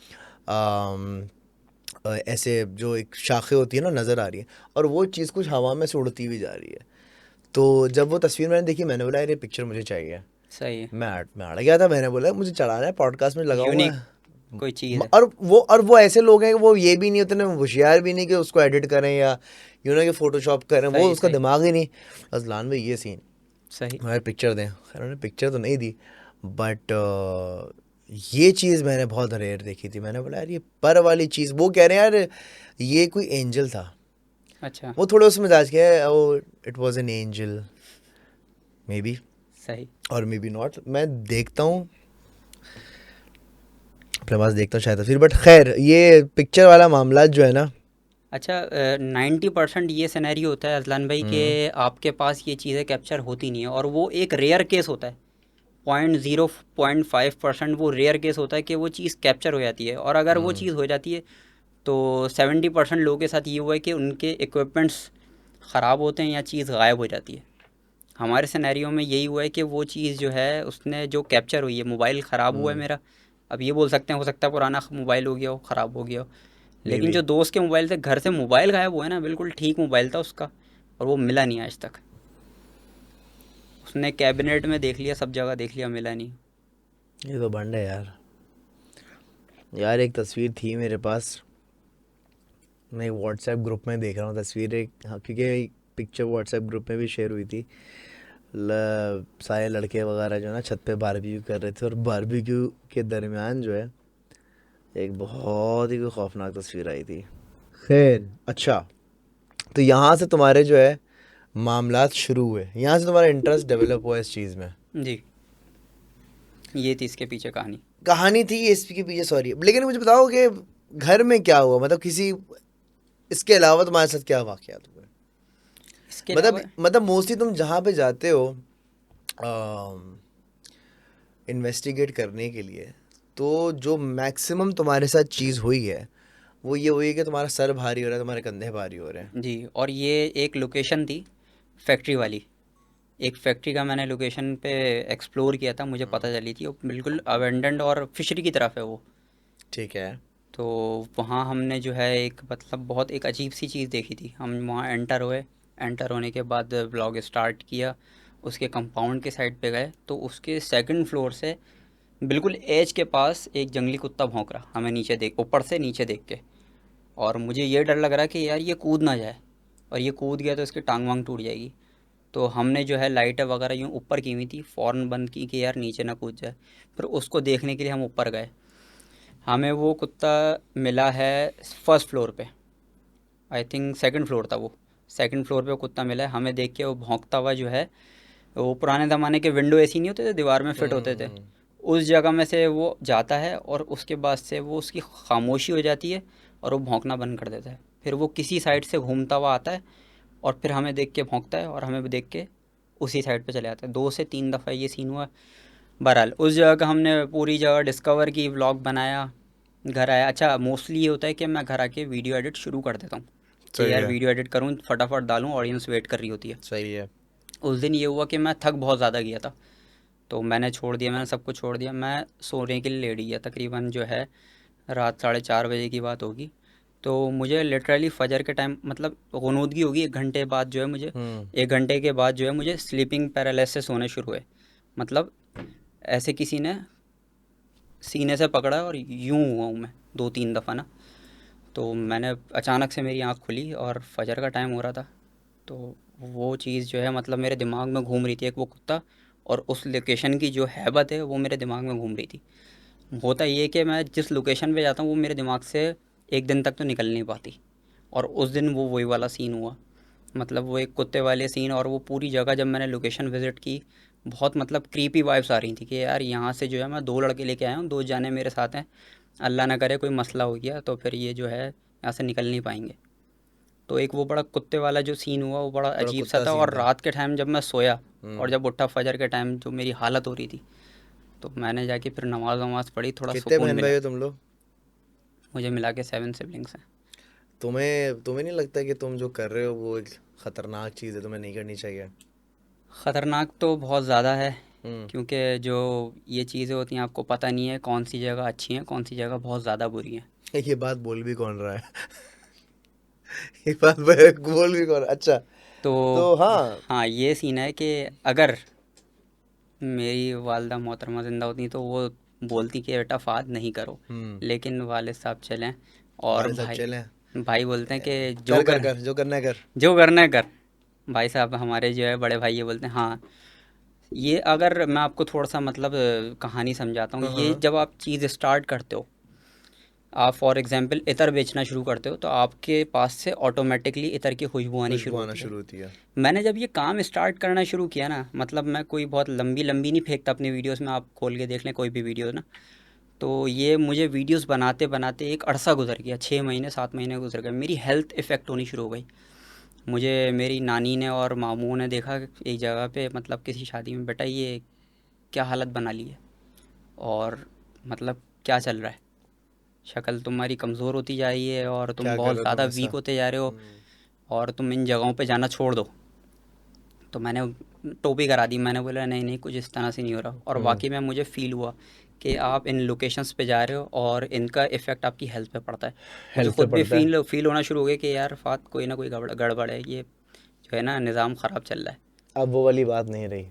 ऐसे जो एक शाखें होती है ना, नज़र आ रही है, और वो चीज़ कुछ हवा में से उड़ती हुई जा रही है। तो जब वो तस्वीर मैंने देखी, मैंने बोला यार ये पिक्चर मुझे चाहिए। सही है। मैं अड़ गया था, मैंने बोला मुझे चलाना है, पॉडकास्ट में लगाऊंगा। यूनिक कोई चीज़ है। और वो ऐसे लोग हैं कि वो ये भी नहीं, उतने होशियार भी नहीं कि उसको एडिट करें या कि फोटोशॉप करें, वो सही उसका सही दिमाग ही नहीं। अजलान भाई ये सीन, सही। हमारे पिक्चर दें, खैर उन्होंने पिक्चर तो नहीं दी, बट ये चीज़ मैंने बहुत रेयर देखी थी। मैंने बोला यार ये पर वाली चीज़, वो कह रहे हैं यार ये कोई एंजल था। अच्छा। वो थोड़े उसमें मिजाज के है, वो it was an angel may be, सही। और मे बी नॉट। मैं देखता हूँ, अपने पास देखता हूँ शायद तस्वीर, बट खैर ये पिक्चर वाला मामला जो है ना। अच्छा, 90% ये सिनेरियो होता है अजलान भाई कि आपके पास ये चीज़ें कैप्चर होती नहीं है, और वो एक रेयर केस होता है। 0.05% वो रेयर केस होता है कि वो चीज़ कैप्चर हो जाती है। और अगर वो चीज़ हो जाती है तो 70% लोगों के साथ ये हुआ है कि उनके इक्विपमेंट्स ख़राब होते हैं या चीज़ गायब हो जाती है। हमारे सिनेरियो में यही हुआ है कि वो चीज़ जो है उसने जो कैप्चर हुई है, मोबाइल ख़राब हुआ है मेरा। अब ये बोल सकते हैं हो सकता है पुराना मोबाइल हो गया हो, ख़राब हो गया हो। मे लेकिन बी। जो दोस्त के मोबाइल से घर से मोबाइल गायब हुआ है ना, बिल्कुल ठीक मोबाइल था उसका, और वो मिला नहीं आज तक। उसने कैबिनेट में देख लिया, सब जगह देख लिया, मिला नहीं। ये तो बंड है यार। यार एक तस्वीर थी मेरे पास, मैं एक व्हाट्सएप ग्रुप में देख रहा हूँ तस्वीर एक, हाँ, क्योंकि पिक्चर व्हाट्सएप ग्रुप में भी शेयर हुई थी। सारे लड़के वगैरह जो है ना छत पे बारबेक्यू कर रहे थे, और बारबेक्यू के दरमियान जो है एक बहुत ही खौफनाक तस्वीर आई थी। खैर अच्छा, तो यहाँ से तुम्हारे जो है मामलात शुरू हुए, यहाँ से तुम्हारा इंटरेस्ट डेवलप हुआ इस चीज़ में। जी, ये थी इसके पीछे कहानी। कहानी थी इसके पीछे, सॉरी, लेकिन मुझे बताओ कि घर में क्या हुआ, मतलब किसी इसके अलावा तुम्हारे साथ क्या वाकयात हुए? इसके अलावा मतलब मोस्टली तुम जहाँ पे जाते हो इन्वेस्टिगेट करने के लिए, तो जो मैक्सिमम तुम्हारे साथ चीज़ हुई है वो ये हुई है कि तुम्हारा सर भारी हो रहा है, तुम्हारे कंधे भारी हो रहे हैं। जी, और ये एक लोकेशन थी फैक्ट्री वाली। एक फैक्ट्री का मैंने लोकेशन पे एक्सप्लोर किया था, मुझे पता चली थी वो बिल्कुल अबेंडेंड और फिशरी की तरफ है वो। ठीक है। तो वहाँ हमने जो है एक मतलब बहुत एक अजीब सी चीज़ देखी थी। हम वहाँ एंटर हुए, एंटर होने के बाद ब्लॉग स्टार्ट किया, उसके कंपाउंड के साइड पे गए तो उसके सेकंड फ्लोर से बिल्कुल एज के पास एक जंगली कुत्ता भौंक रहा हमें नीचे देख, ऊपर से नीचे देख के। और मुझे ये डर लग रहा कि यार ये कूद ना जाए, और ये कूद गया तो इसकी टांग वांग टूट जाएगी। तो हमने जो है लाइटें वगैरह यूँ ऊपर की हुई थी, फ़ौरन बंद की कि यार नीचे ना कूद जाए। फिर उसको देखने के लिए हम ऊपर गए। हमें वो कुत्ता मिला है फर्स्ट फ्लोर पे, आई थिंक सेकंड फ्लोर था वो। सेकंड फ्लोर पे वो कुत्ता मिला है हमें। देख के वो भौंकता हुआ जो है, वो पुराने ज़माने के विंडो एसी नहीं होते थे, दीवार में फिट होते थे, हम्म। उस जगह में से वो जाता है। और उसके बाद से वो उसकी खामोशी हो जाती है और वो भौंकना बंद कर देता है। फिर वो किसी साइड से घूमता हुआ आता है और फिर हमें देख के भौंकता है और हमें भी देख के उसी साइड पे चले जाता है। 2 से 3 दफ़ा ये सीन हुआ। बहरहाल उस जगह का हमने पूरी जगह डिस्कवर की, व्लॉग बनाया, घर आया। अच्छा, मोस्टली ये होता है कि मैं घर आके वीडियो एडिट शुरू कर देता हूँ कि सही यार है। वीडियो एडिट करूँ, फटाफट डालूँ, ऑडियंस वेट कर रही होती है। सही है। उस दिन ये हुआ कि मैं थक बहुत ज़्यादा गया था, तो मैंने छोड़ दिया, मैंने सब कुछ छोड़ दिया। मैं सोने के लिए लेट गया, तकरीबन जो है रात 4:30 बजे की बात होगी। तो मुझे लिटरली फजर के टाइम मतलब गुनूदगी होगी, 1 घंटे बाद जो है मुझे, हम्म। 1 घंटे के बाद जो है मुझे स्लीपिंग पैरालिसिस होने शुरू हुए। मतलब ऐसे किसी ने सीने से पकड़ा और यूं हुआ हूँ मैं 2-3 दफ़ा ना। तो मैंने अचानक से मेरी आँख खुली और फजर का टाइम हो रहा था। तो वो चीज़ जो है मतलब मेरे दिमाग में घूम रही थी, एक वो कुत्ता और उस लोकेशन की जो हैबत है वो मेरे दिमाग में घूम रही थी। होता ये है कि मैं जिस लोकेशन पे जाता हूँ वो मेरे दिमाग से एक दिन तक तो निकल नहीं पाती। और उस दिन वो वही वाला सीन हुआ, मतलब वो एक कुत्ते वाले सीन। और वो पूरी जगह जब मैंने लोकेशन विज़िट की, बहुत मतलब क्रीपी वाइब्स आ रही थी कि यार यहाँ से जो है मैं 2 लड़के लेके आया हूँ, 2 जाने मेरे साथ हैं, अल्लाह ना करे कोई मसला हो गया तो फिर ये जो है यहाँ से निकल नहीं पाएंगे। तो एक वो बड़ा कुत्ते वाला जो सीन हुआ वो बड़ा बड़ा अजीब सा कुत्ता था। सीन और था। रात के टाइम जब मैं सोया और हम्म। जब उठा फजर के टाइम, जो मेरी हालत हो रही थी, तो मैंने जाके फिर नमाज वमाज पढ़ी, थोड़ा कितने सुकून बहन भाई मिला। हो तुम लोग? मुझे मिला के 7 सिबलिंग्स हैं। तुम्हें तुम्हें नहीं लगता कि तुम जो कर रहे हो वो एक खतरनाक चीज़ है, तुम्हें नहीं करनी चाहिए? ख़तरनाक तो बहुत ज़्यादा है, हम्म। क्योंकि जो ये चीज़ें होती हैं आपको पता नहीं है कौन सी जगह अच्छी हैं, कौन सी जगह बहुत ज़्यादा बुरी हैं। ये बात बोल भी कौन रहा है? ये बात बोल भी कौन, अच्छा। तो तो हाँ। हाँ, ये सीन है कि अगर मेरी वालदा मोहतरमा ज़िंदा होती तो वो बोलती कि बेटा फ़ाद नहीं करो, हम्म। लेकिन वालिद साहब चलें। और वाले साहब भाई चलें। भाई बोलते हैं कि कर कर कर जो करना है कर। जो करना है कर। भाई साहब हमारे जो है बड़े भाई ये बोलते हैं हाँ। ये अगर मैं आपको थोड़ा सा मतलब कहानी समझाता हूँ। हाँ ये हाँ। जब आप चीज़ स्टार्ट करते हो, आप फॉर एग्जांपल इतर बेचना शुरू करते हो, तो आपके पास से ऑटोमेटिकली इतर की खुशबू आनी शुरू खुशबू आना होती है। शुरू होती है। मैंने जब ये काम स्टार्ट करना शुरू किया ना, मतलब मैं कोई बहुत लंबी लंबी नहीं फेंकता अपनी वीडियोस में, आप खोल के देख लें कोई भी वीडियो ना। तो ये मुझे वीडियोस बनाते बनाते एक अरसा गुजर गया, 6 महीने 7 महीने गुजर गए, मेरी हेल्थ इफ़ेक्ट होनी शुरू हो गई। मुझे मेरी नानी ने और मामू ने देखा एक जगह पे, मतलब किसी शादी में, बेटा ये क्या हालत बना ली है, और मतलब क्या चल रहा है, शक्ल तुम्हारी कमज़ोर होती जा रही है और तुम क्या कर बहुत रहे हो ज़्यादा तुम ऐसा? वीक होते जा रहे हो, और तुम इन जगहों पे जाना छोड़ दो। तो मैंने टोपी करा दी, मैंने बोला नहीं नहीं कुछ इस तरह से नहीं हो रहा। और हम्म। वाकई में मुझे फ़ील हुआ कि आप इन लोकेशंस पे जा रहे हो और इनका इफ़ेक्ट आपकी हेल्थ पे पड़ता है। मुझे हेल्थ पे ख़ुद भी पड़ता है। फ़ील होना शुरू हो गया कि यार फात कोई ना कोई गड़बड़ गड़बड़ है, ये जो है ना निज़ाम ख़राब चल रहा है। अब वो वाली बात नहीं रही।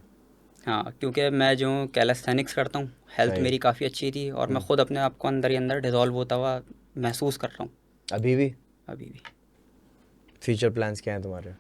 हाँ, क्योंकि मैं जो कैलेस्थेनिक्स करता हूँ, हेल्थ सही। मेरी काफ़ी अच्छी थी और मैं हम्म। ख़ुद अपने आप को अंदर ही अंदर डिज़ोल्व होता हुआ महसूस कर रहा हूँ अभी भी अभी भी। फ्यूचर प्लान्स क्या हैं तुम्हारे?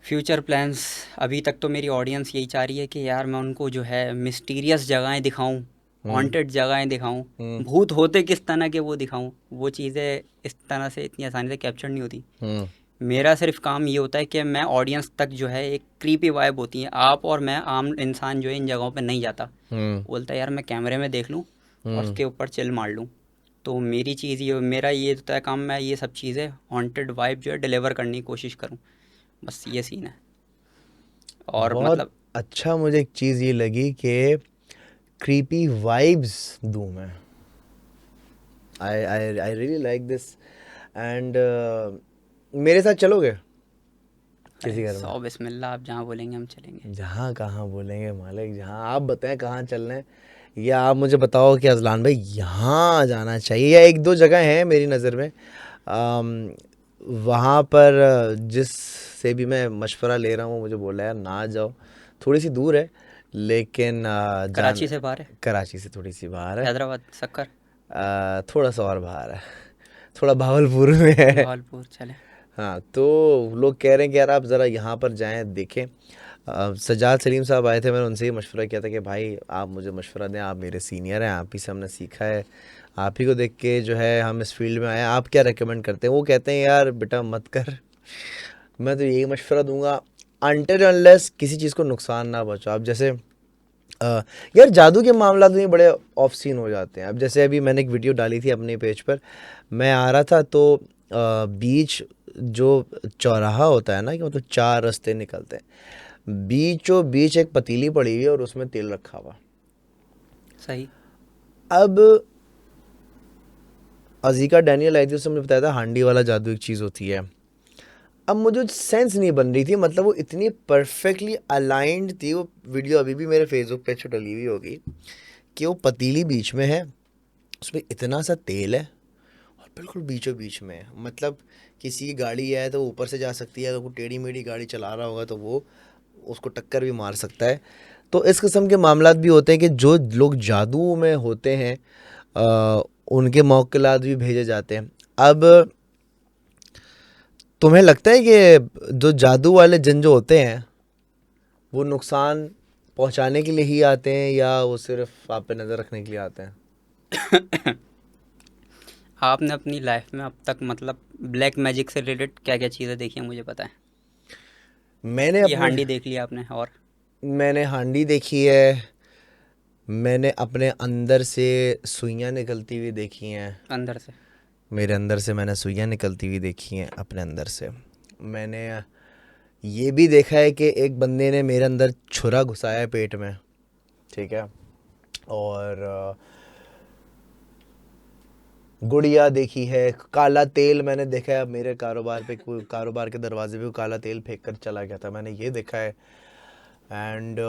फ्यूचर प्लान्स, अभी तक तो मेरी ऑडियंस यही चाह रही है कि यार मैं उनको जो है मिस्टीरियस जगहें दिखाऊं, हम्म। हॉन्टेड जगहें दिखाऊं, हम्म। भूत होते किस तरह के वो दिखाऊं। वो चीज़ें इस तरह से इतनी आसानी से कैप्चर नहीं होती। हम्म। मेरा सिर्फ काम ये होता है कि मैं ऑडियंस तक जो है एक क्रीपी वाइब होती है, आप और मैं आम इंसान जो है इन जगहों पे नहीं जाता, हम्म। बोलता है यार मैं कैमरे में देख लूँ और हम्म। उसके ऊपर चिल मार लूँ। तो मेरी चीज़ ये, मेरा ये होता है काम, मैं ये सब चीज़ें हॉन्टेड वाइब जो है डिलीवर करने की कोशिश करूँ। बस ये सीन है। और बहुत मतलब अच्छा मुझे एक चीज़ ये लगी कि क्रीपी वाइब्स दूँ मैं। I really like this. And मेरे साथ चलोगे किसी अरे घर में? सौ बिस्मिल्लाह, आप जहाँ बोलेंगे हम चलेंगे। जहाँ कहाँ बोलेंगे मालिक, जहाँ आप बताएं कहाँ चलना है, या आप मुझे बताओ कि अजलान भाई यहाँ जाना चाहिए, या एक दो जगह हैं मेरी नज़र में। वहाँ पर जिस से भी मैं मशवरा ले रहा हूँ मुझे बोला यार ना जाओ, थोड़ी सी दूर है, लेकिन जान कराची से बाहर है, कराची से थोड़ी सी बाहर है। हैदराबाद सक्कर, थोड़ा सा और बाहर है, थोड़ा भावलपुर में है। भावलपुर चले। हाँ, तो लोग कह रहे हैं कि यार आप ज़रा यहाँ पर जाएं देखें। सज्जाद सलीम साहब आए थे, मैंने उनसे ही मशवरा किया था कि भाई आप मुझे मशवरा दें, आप मेरे सीनियर हैं, आप ही से हमने सीखा है, आप ही को देख के जो है हम इस फील्ड में आए हैं, आप क्या रेकमेंड करते हैं? वो कहते हैं यार बेटा मत कर, मैं तो यही मशवरा दूंगा अनटिल अनलेस किसी चीज़ को नुकसान ना पहुंचाओ। अब जैसे यार जादू के मामला में बड़े ऑफ सीन हो जाते हैं। अब जैसे अभी मैंने एक वीडियो डाली थी अपने पेज पर, मैं आ रहा था तो बीच जो चौराहा होता है ना, कि मतलब चार रास्ते निकलते हैं, बीचों बीच एक पतीली पड़ी हुई है और उसमें तेल रखा हुआ। सही। अब अजीका डैनियल आई थी, उसने मुझे बताया था हांडी वाला जादू एक चीज़ होती है। अब मुझे सेंस नहीं बन रही थी, मतलब वो इतनी परफेक्टली अलाइंड थी वो वीडियो, अभी भी मेरे फेसबुक पेज पर डली हुई होगी, कि वो पतीली बीच में है, उसमें इतना सा तेल है और बिल्कुल बीचों बीच में है। मतलब किसी की गाड़ी है तो ऊपर से जा सकती है, अगर कोई टेढ़ी मेढ़ी गाड़ी चला रहा होगा तो वो उसको टक्कर भी मार सकता है। तो इस किस्म के मामलात भी होते हैं कि जो लोग जादू में होते हैं उनके मौक्किलात भी भेजे जाते हैं। अब तुम्हें लगता है कि जो जादू वाले जिन जो होते हैं वो नुकसान पहुंचाने के लिए ही आते हैं, या वो सिर्फ आप पे नज़र रखने के लिए आते हैं? आपने अपनी लाइफ में अब तक मतलब ब्लैक मैजिक से रिलेटेड क्या क्या चीज़ें देखी हैं मुझे पता है। मैंने ये अपने हांडी देख लिया आपने, और मैंने हांडी देखी है, मैंने अपने अंदर से सुइयां निकलती हुई देखी हैं, अंदर से। मेरे अंदर से मैंने सुइयां निकलती हुई देखी हैं अपने अंदर से। मैंने ये भी देखा है कि एक बंदे ने मेरे अंदर छुरा घुसाया है पेट में, ठीक है, और गुड़िया देखी है, काला तेल मैंने देखा है। अब मेरे कारोबार पे कोई कारोबार के दरवाजे पे कोई काला तेल फेंक कर चला गया था, मैंने ये देखा है। एंड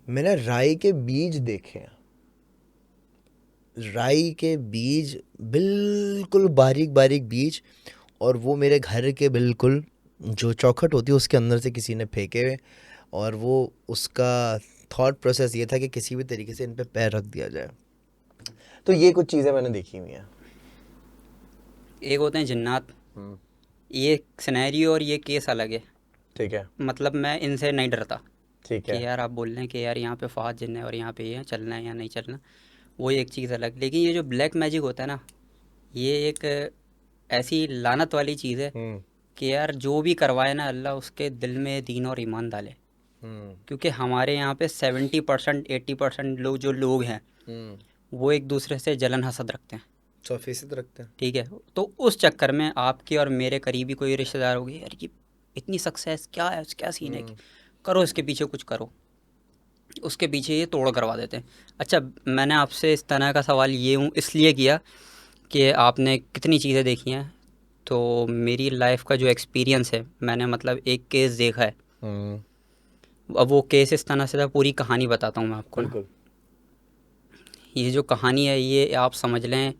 मैंने राई के बीज देखे हैं, राई के बीज, बिल्कुल बारीक बारीक बीज, और वो मेरे घर के बिल्कुल जो चौखट होती है उसके अंदर से किसी ने फेंके हुए, और वो उसका थॉट प्रोसेस ये था कि किसी भी तरीके से इन पे पैर रख दिया जाए। तो ये कुछ चीज़ें मैंने देखी हुई हैं। एक होते हैं जिन्नात, हम्म, ये सिनेरियो और ये केस अलग है। ठीक है। मतलब मैं इनसे नहीं डरता ठीक है। कि यार आप बोल रहे हैं कि यार यहाँ पे फहद जिन है और यहाँ पे ये है, चलना है या नहीं चलना, वो एक चीज़ अलग। लेकिन ये जो ब्लैक मैजिक होता है ना, ये एक ऐसी लानत वाली चीज़ है हम्म। कि यार जो भी करवाए ना, अल्लाह उसके दिल में दीन और ईमान डाले। हम्म। क्योंकि हमारे यहाँ पे 70% 80% लोग जो लोग हैं हम्म। वो एक दूसरे से जलन हसद रखते हैं। 100% रखते हैं। ठीक है, तो उस चक्कर में आपके और मेरे करीबी कोई रिश्तेदार होगी, यार ये इतनी सक्सेस क्या है, क्या सीन है, हम्म। करो इसके पीछे कुछ करो, उसके पीछे ये तोड़ करवा देते हैं। अच्छा, मैंने आपसे इस तरह का सवाल ये हूँ इसलिए किया कि आपने कितनी चीज़ें देखी हैं। तो मेरी लाइफ का जो एक्सपीरियंस है, मैंने मतलब एक केस देखा है। हम्म। अब वो केस इस तरह से था, पूरी कहानी बताता हूँ मैं आपको ना। बिल्कुल। ये जो कहानी है ये आप समझ लें,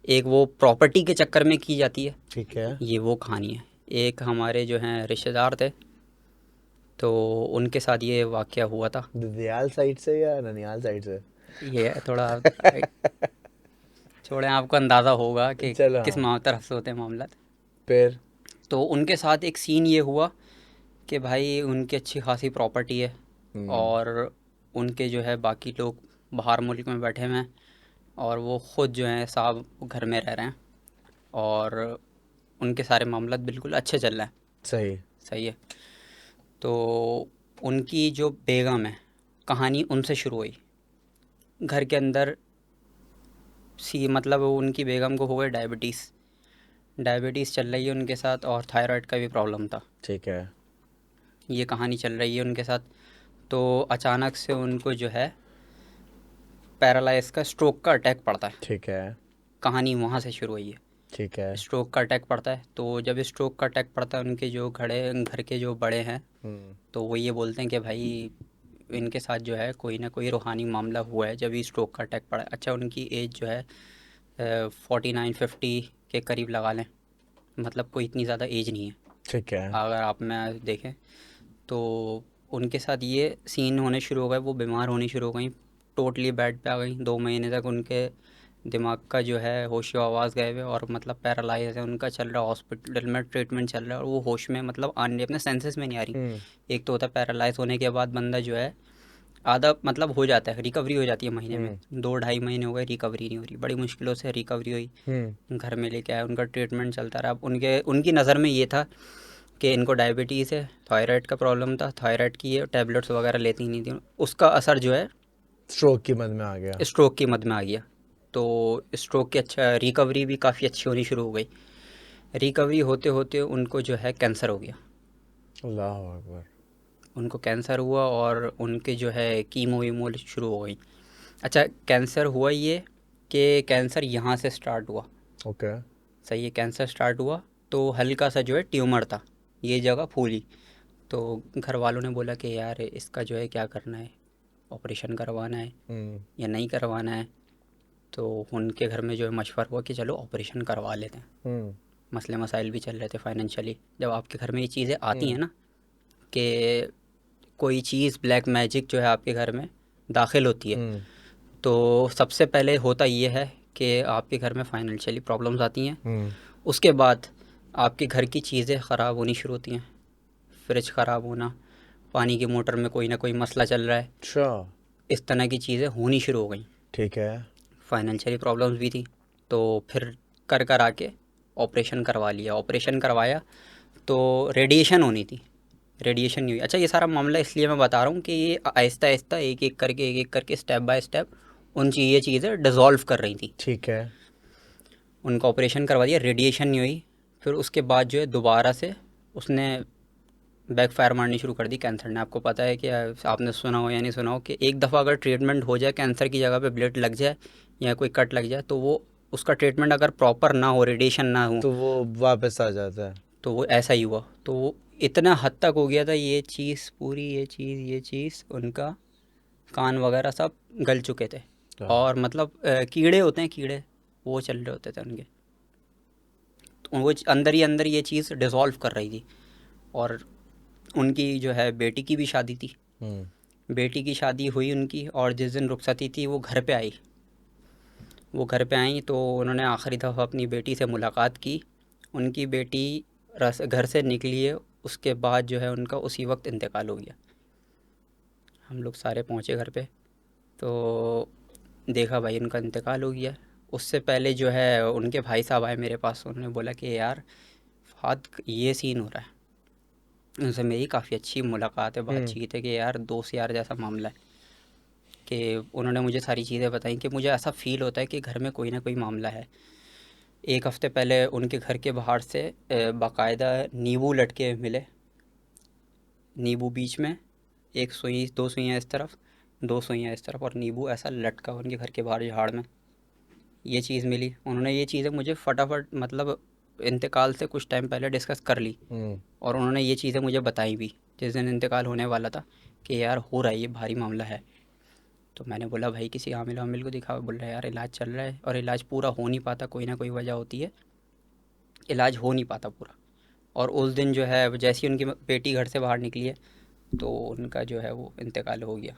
एक वो प्रॉपर्टी के चक्कर में की जाती है, ठीक है। ये वो कहानी है। एक हमारे जो हैं रिश्तेदार थे, तो उनके साथ ये वाक़या हुआ था। ददयाल साइड से या ननियाल साइड से? ये थोड़ा छोड़ें, आपको अंदाज़ा होगा कि चलो किस हाँ। तरफ से होते हैं मामला। फिर? तो उनके साथ एक सीन ये हुआ कि भाई उनकी अच्छी खासी प्रॉपर्टी है, हम्म। और उनके जो है बाकी लोग बाहर मुल्क में बैठे हुए हैं, और वो ख़ुद जो हैं साहब घर में रह रहे हैं, और उनके सारे मामला बिल्कुल अच्छे चल रहे हैं। सही। सही है। तो उनकी जो बेगम है, कहानी उनसे शुरू हुई। घर के अंदर सी मतलब उनकी बेगम को हो गई डायबिटीज़, डायबिटीज़ चल रही है उनके साथ और थायराइड का भी प्रॉब्लम था। ठीक है। ये कहानी चल रही है उनके साथ। तो अचानक से उनको जो है पैरालाइज का स्ट्रोक का अटैक पड़ता है। ठीक है। कहानी वहाँ से शुरू हुई है। ठीक है। स्ट्रोक का अटैक पड़ता है, तो जब स्ट्रोक का अटैक पड़ता है उनके जो घर के जो बड़े हैं, तो वो ये बोलते हैं कि भाई इनके साथ जो है कोई ना कोई रूहानी मामला हुआ है जब ही स्ट्रोक का अटैक पड़ा है। अच्छा, उनकी एज जो है 49-50 के करीब लगा लें, मतलब कोई इतनी ज़्यादा एज नहीं है ठीक है। अगर आप में देखें तो। उनके साथ ये सीन होने शुरू हो गए, वो बीमार होनी शुरू हो गई, टोटली बेड पे आ गई। 2 महीने तक उनके दिमाग का जो है होशो आवाज़ गए हुए और मतलब पैरालाइज है उनका, चल रहा हॉस्पिटल में ट्रीटमेंट चल रहा है और वो होश में मतलब आने अपने सेंसेस में नहीं आ रही। एक तो होता है पैरालाइज होने के बाद बंदा जो है आधा मतलब हो जाता है, रिकवरी हो जाती है महीने में, 2-2.5 महीने हो गए रिकवरी नहीं हो रही, बड़ी मुश्किलों से रिकवरी हुई। घर में लेके आए, उनका ट्रीटमेंट चलता रहा। अब उनकी नज़र में ये था कि इनको डायबिटीज़ है, थायराइड का प्रॉब्लम था, थायराइड की ये टैबलेट्स वगैरह लेती नहीं थी, उसका असर जो है स्ट्रोक की मद में आ गया। स्ट्रोक की मद में आ गया। तो स्ट्रोक की अच्छा रिकवरी भी काफ़ी अच्छी होनी शुरू हो गई। रिकवरी होते होते उनको जो है कैंसर हो गया। अल्लाह अकबर। उनको कैंसर हुआ और उनके जो है कीमो वीमो शुरू हो गई। अच्छा, कैंसर हुआ ये कि कैंसर यहाँ से स्टार्ट हुआ। ओके। सही है, कैंसर स्टार्ट हुआ तो हल्का सा जो है ट्यूमर था, ये जगह फूली। तो घर वालों ने बोला कि यार इसका जो है क्या करना है, ऑपरेशन करवाना है या नहीं करवाना है। तो उनके घर में जो है मशवरा हुआ कि चलो ऑपरेशन करवा लेते हैं। मसले मसाइल भी चल रहे थे फाइनेंशियली। जब आपके घर में ये चीज़ें आती हैं ना कि कोई चीज़ ब्लैक मैजिक जो है आपके घर में दाखिल होती है, तो सबसे पहले होता ये है कि आपके घर में फाइनेंशियली प्रॉब्लम्स आती हैं। उसके बाद आपके घर की चीज़ें ख़राब होनी शुरू होती हैं, फ्रिज ख़राब होना, पानी की मोटर में कोई ना कोई मसला चल रहा है, अच्छा। इस तरह की चीज़ें होनी शुरू हो गई। ठीक है। फाइनेंशियली प्रॉब्लम्स भी थी, तो फिर कर आके ऑपरेशन करवा लिया। ऑपरेशन करवाया तो रेडिएशन होनी थी, रेडिएशन नहीं हुई। अच्छा, ये सारा मामला इसलिए मैं बता रहा हूँ कि ये आहिस्ता आहिस्ता एक एक करके स्टेप बाय स्टेप ये चीज़ें डिज़ोल्व कर रही थी। ठीक है। उनका ऑपरेशन करवा दिया, रेडिएशन नहीं हुई। फिर उसके बाद जो है दोबारा से उसने बैक फायर मारनी शुरू कर दी कैंसर ने। आपको पता है कि आपने सुना हो या नहीं सुना हो कि एक दफ़ा अगर ट्रीटमेंट हो जाए, कैंसर की जगह पे ब्लेड लग जाए या कोई कट लग जाए, तो वो उसका ट्रीटमेंट अगर प्रॉपर ना हो, रेडिएशन ना हो, तो वो वापस आ जाता है। तो वो ऐसा ही हुआ। तो वो इतना हद तक हो गया था ये चीज़ पूरी, ये चीज़ उनका कान वगैरह सब गल चुके थे और मतलब कीड़े होते हैं, कीड़े वो चल रहे होते थे उनके। तो वो अंदर ही अंदर ये चीज़ डिज़ोल्व कर रही थी। और उनकी जो है बेटी की भी शादी थी। बेटी की शादी हुई उनकी, और जिस दिन रुखसती थी वो घर पे आई। वो घर पे आई तो उन्होंने आखिरी दफ़ा अपनी बेटी से मुलाकात की। उनकी बेटी घर से निकली है, उसके बाद जो है उनका उसी वक्त इंतकाल हो गया। हम लोग सारे पहुँचे घर पे तो देखा भाई उनका इंतकाल हो गया। उससे पहले जो है उनके भाई साहब आए मेरे पास, उन्होंने बोला कि यार फहद ये सीन हो रहा है। उनसे मेरी काफ़ी अच्छी मुलाकात है, बातचीत है कि यार दोस्त यार जैसा मामला है। कि उन्होंने मुझे सारी चीज़ें बताई कि मुझे ऐसा फ़ील होता है कि घर में कोई ना कोई मामला है। एक हफ़्ते पहले उनके घर के बाहर से बाकायदा नींबू लटके मिले, नींबू बीच में, एक सुई, 2 सुइयाँ इस तरफ, 2 सुइयाँ इस तरफ, और नींबू ऐसा लटका उनके घर के बाहर झाड़ में, ये चीज़ मिली। उन्होंने ये चीज़ें मुझे फटाफट मतलब इंतकाल से कुछ टाइम पहले डिस्कस कर ली और उन्होंने ये चीज़ें मुझे बताई भी जिस दिन इंतकाल होने वाला था कि यार हो रहा है, ये भारी मामला है। तो मैंने बोला भाई किसी आमिल वामिल को दिखाओ। बोल रहा है यार इलाज चल रहा है, और इलाज पूरा हो नहीं पाता, कोई ना कोई वजह होती है, इलाज हो नहीं पाता पूरा। और उस दिन जो है जैसे ही उनकी बेटी घर से बाहर निकली है तो उनका जो है वो इंतकाल हो गया।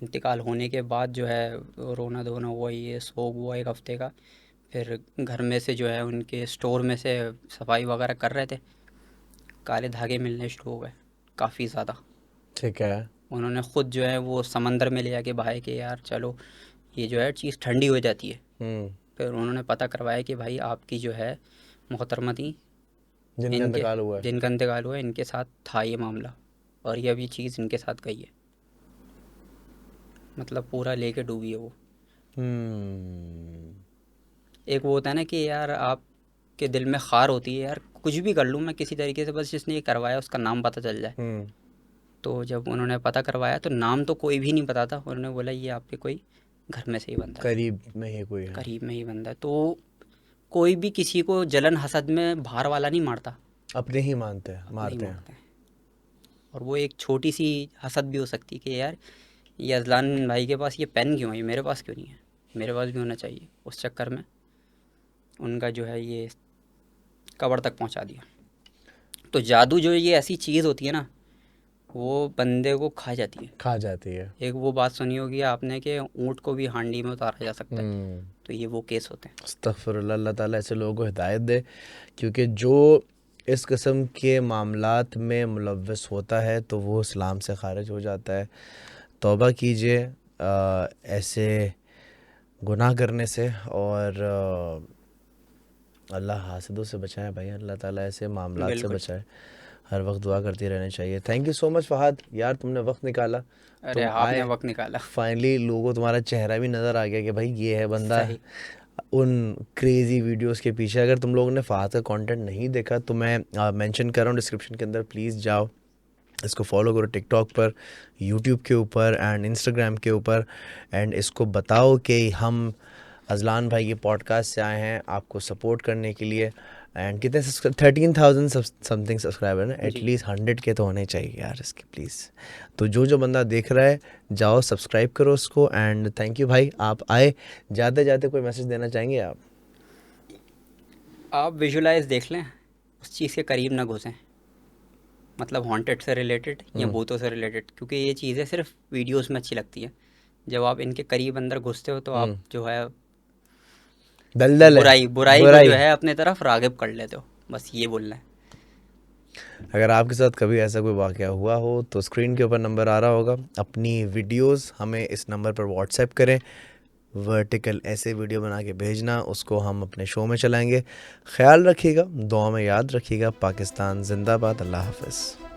इंतकाल होने के बाद जो है रोना धोना हुआ, ये सोग हुआ एक हफ़्ते का। फिर घर में से जो है उनके स्टोर में से सफाई वगैरह कर रहे थे, काले धागे मिलने शुरू हो गए काफ़ी ज़्यादा। ठीक है। उन्होंने ख़ुद जो है वो समंदर में ले जाके बहाए कि यार चलो ये जो है चीज़ ठंडी हो जाती है। फिर उन्होंने पता करवाया कि भाई आपकी जो है मोहतरमा थी, जिनका इनके इंतकाल हुआ है। जिनका इंतकाल हुआ है, इनके साथ था ये मामला, और ये अब ये चीज़ इनके साथ गई है। मतलब पूरा लेके डूबी है वो। एक वो होता है ना कि यार आप के दिल में खार होती है यार, कुछ भी कर लूँ मैं किसी तरीके से, बस जिसने ये करवाया उसका नाम पता चल जाए। तो जब उन्होंने पता करवाया तो नाम तो कोई भी नहीं पता था, उन्होंने बोला ये आपके कोई घर में से ही बंदा है, करीब में ही कोई है। करीब में ही बंदा है। तो कोई भी किसी को जलन हसद में बाहर वाला नहीं मारता, अपने ही मानते हैं, नहीं मारते हैं। मारते हैं। और वो एक छोटी सी हसद भी हो सकती है कि यार ये अजलान भाई के पास ये पेन क्यों है, ये मेरे पास क्यों नहीं है, मेरे पास भी होना चाहिए। उस चक्कर में उनका जो है ये कब्र तक पहुंचा दिया। तो जादू जो ये ऐसी चीज़ होती है ना, वो बंदे को खा जाती है। खा जाती है। एक वो बात सुनी होगी आपने कि ऊँट को भी हांडी में उतारा जा सकता है, तो ये वो केस होते हैं। अस्तगफिरुल्लाह, अल्लाह ताला ऐसे लोगों को हिदायत दे, क्योंकि जो इस किस्म के मामलात में मुलव्वस होता है तो वो इस्लाम से खारिज हो जाता है। तौबा कीजिए ऐसे गुनाह करने से, और अल्लाह हासिदों से बचाए भाई, अल्लाह ताला ऐसे मामलात से बिल्कुल। बचाए। हर वक्त दुआ करती रहनी चाहिए। Thank you so much Fahad, यार तुमने वक्त निकाला, अरे तुम आपने आए, वक्त निकाला। फाइनली लोगों को तुम्हारा चेहरा भी नज़र आ गया कि भाई ये है बंदा सही। उन क्रेज़ी वीडियोस के पीछे। अगर तुम लोगों ने फहद का कंटेंट नहीं देखा तो मैं मेंशन कर रहा हूँ डिस्क्रिप्शन के अंदर, प्लीज़ जाओ इसको फॉलो करो टिकटॉक पर, यूट्यूब के ऊपर एंड इंस्टाग्राम के ऊपर, एंड इसको बताओ कि हम अजलान भाई के पॉडकास्ट से आए हैं आपको सपोर्ट करने के लिए। एंड कितने 13,000 समथिंग सब्सक्राइबर ना, जी। एटलीस्ट 100 के तो होने चाहिए यार इसके, प्लीज़। तो जो बंदा देख रहा है जाओ सब्सक्राइब करो उसको। एंड थैंक यू भाई, आप आए। जाते जाते कोई मैसेज देना चाहेंगे आप? आप विजुलाइज देख लें, उस चीज़ के करीब ना घुसें, मतलब हॉन्टेड से रिलेटेड या भूतों से रिलेटेड, क्योंकि ये चीज़ें सिर्फ वीडियोस में अच्छी लगती हैं। जब आप इनके करीब अंदर घुसते हो तो आप जो है दलदल है, बुराई को जो है अपने तरफ राग़िब कर लेते हो, बस ये बोलना है। अगर आपके साथ कभी ऐसा कोई वाक़या हुआ हो तो स्क्रीन के ऊपर नंबर आ रहा होगा, अपनी वीडियोस हमें इस नंबर पर व्हाट्सएप करें, वर्टिकल ऐसे वीडियो बना के भेजना, उसको हम अपने शो में चलाएंगे। ख्याल रखिएगा, दुआ में याद रखिएगा। पाकिस्तान जिंदाबाद। अल्लाह हाफ़िज़।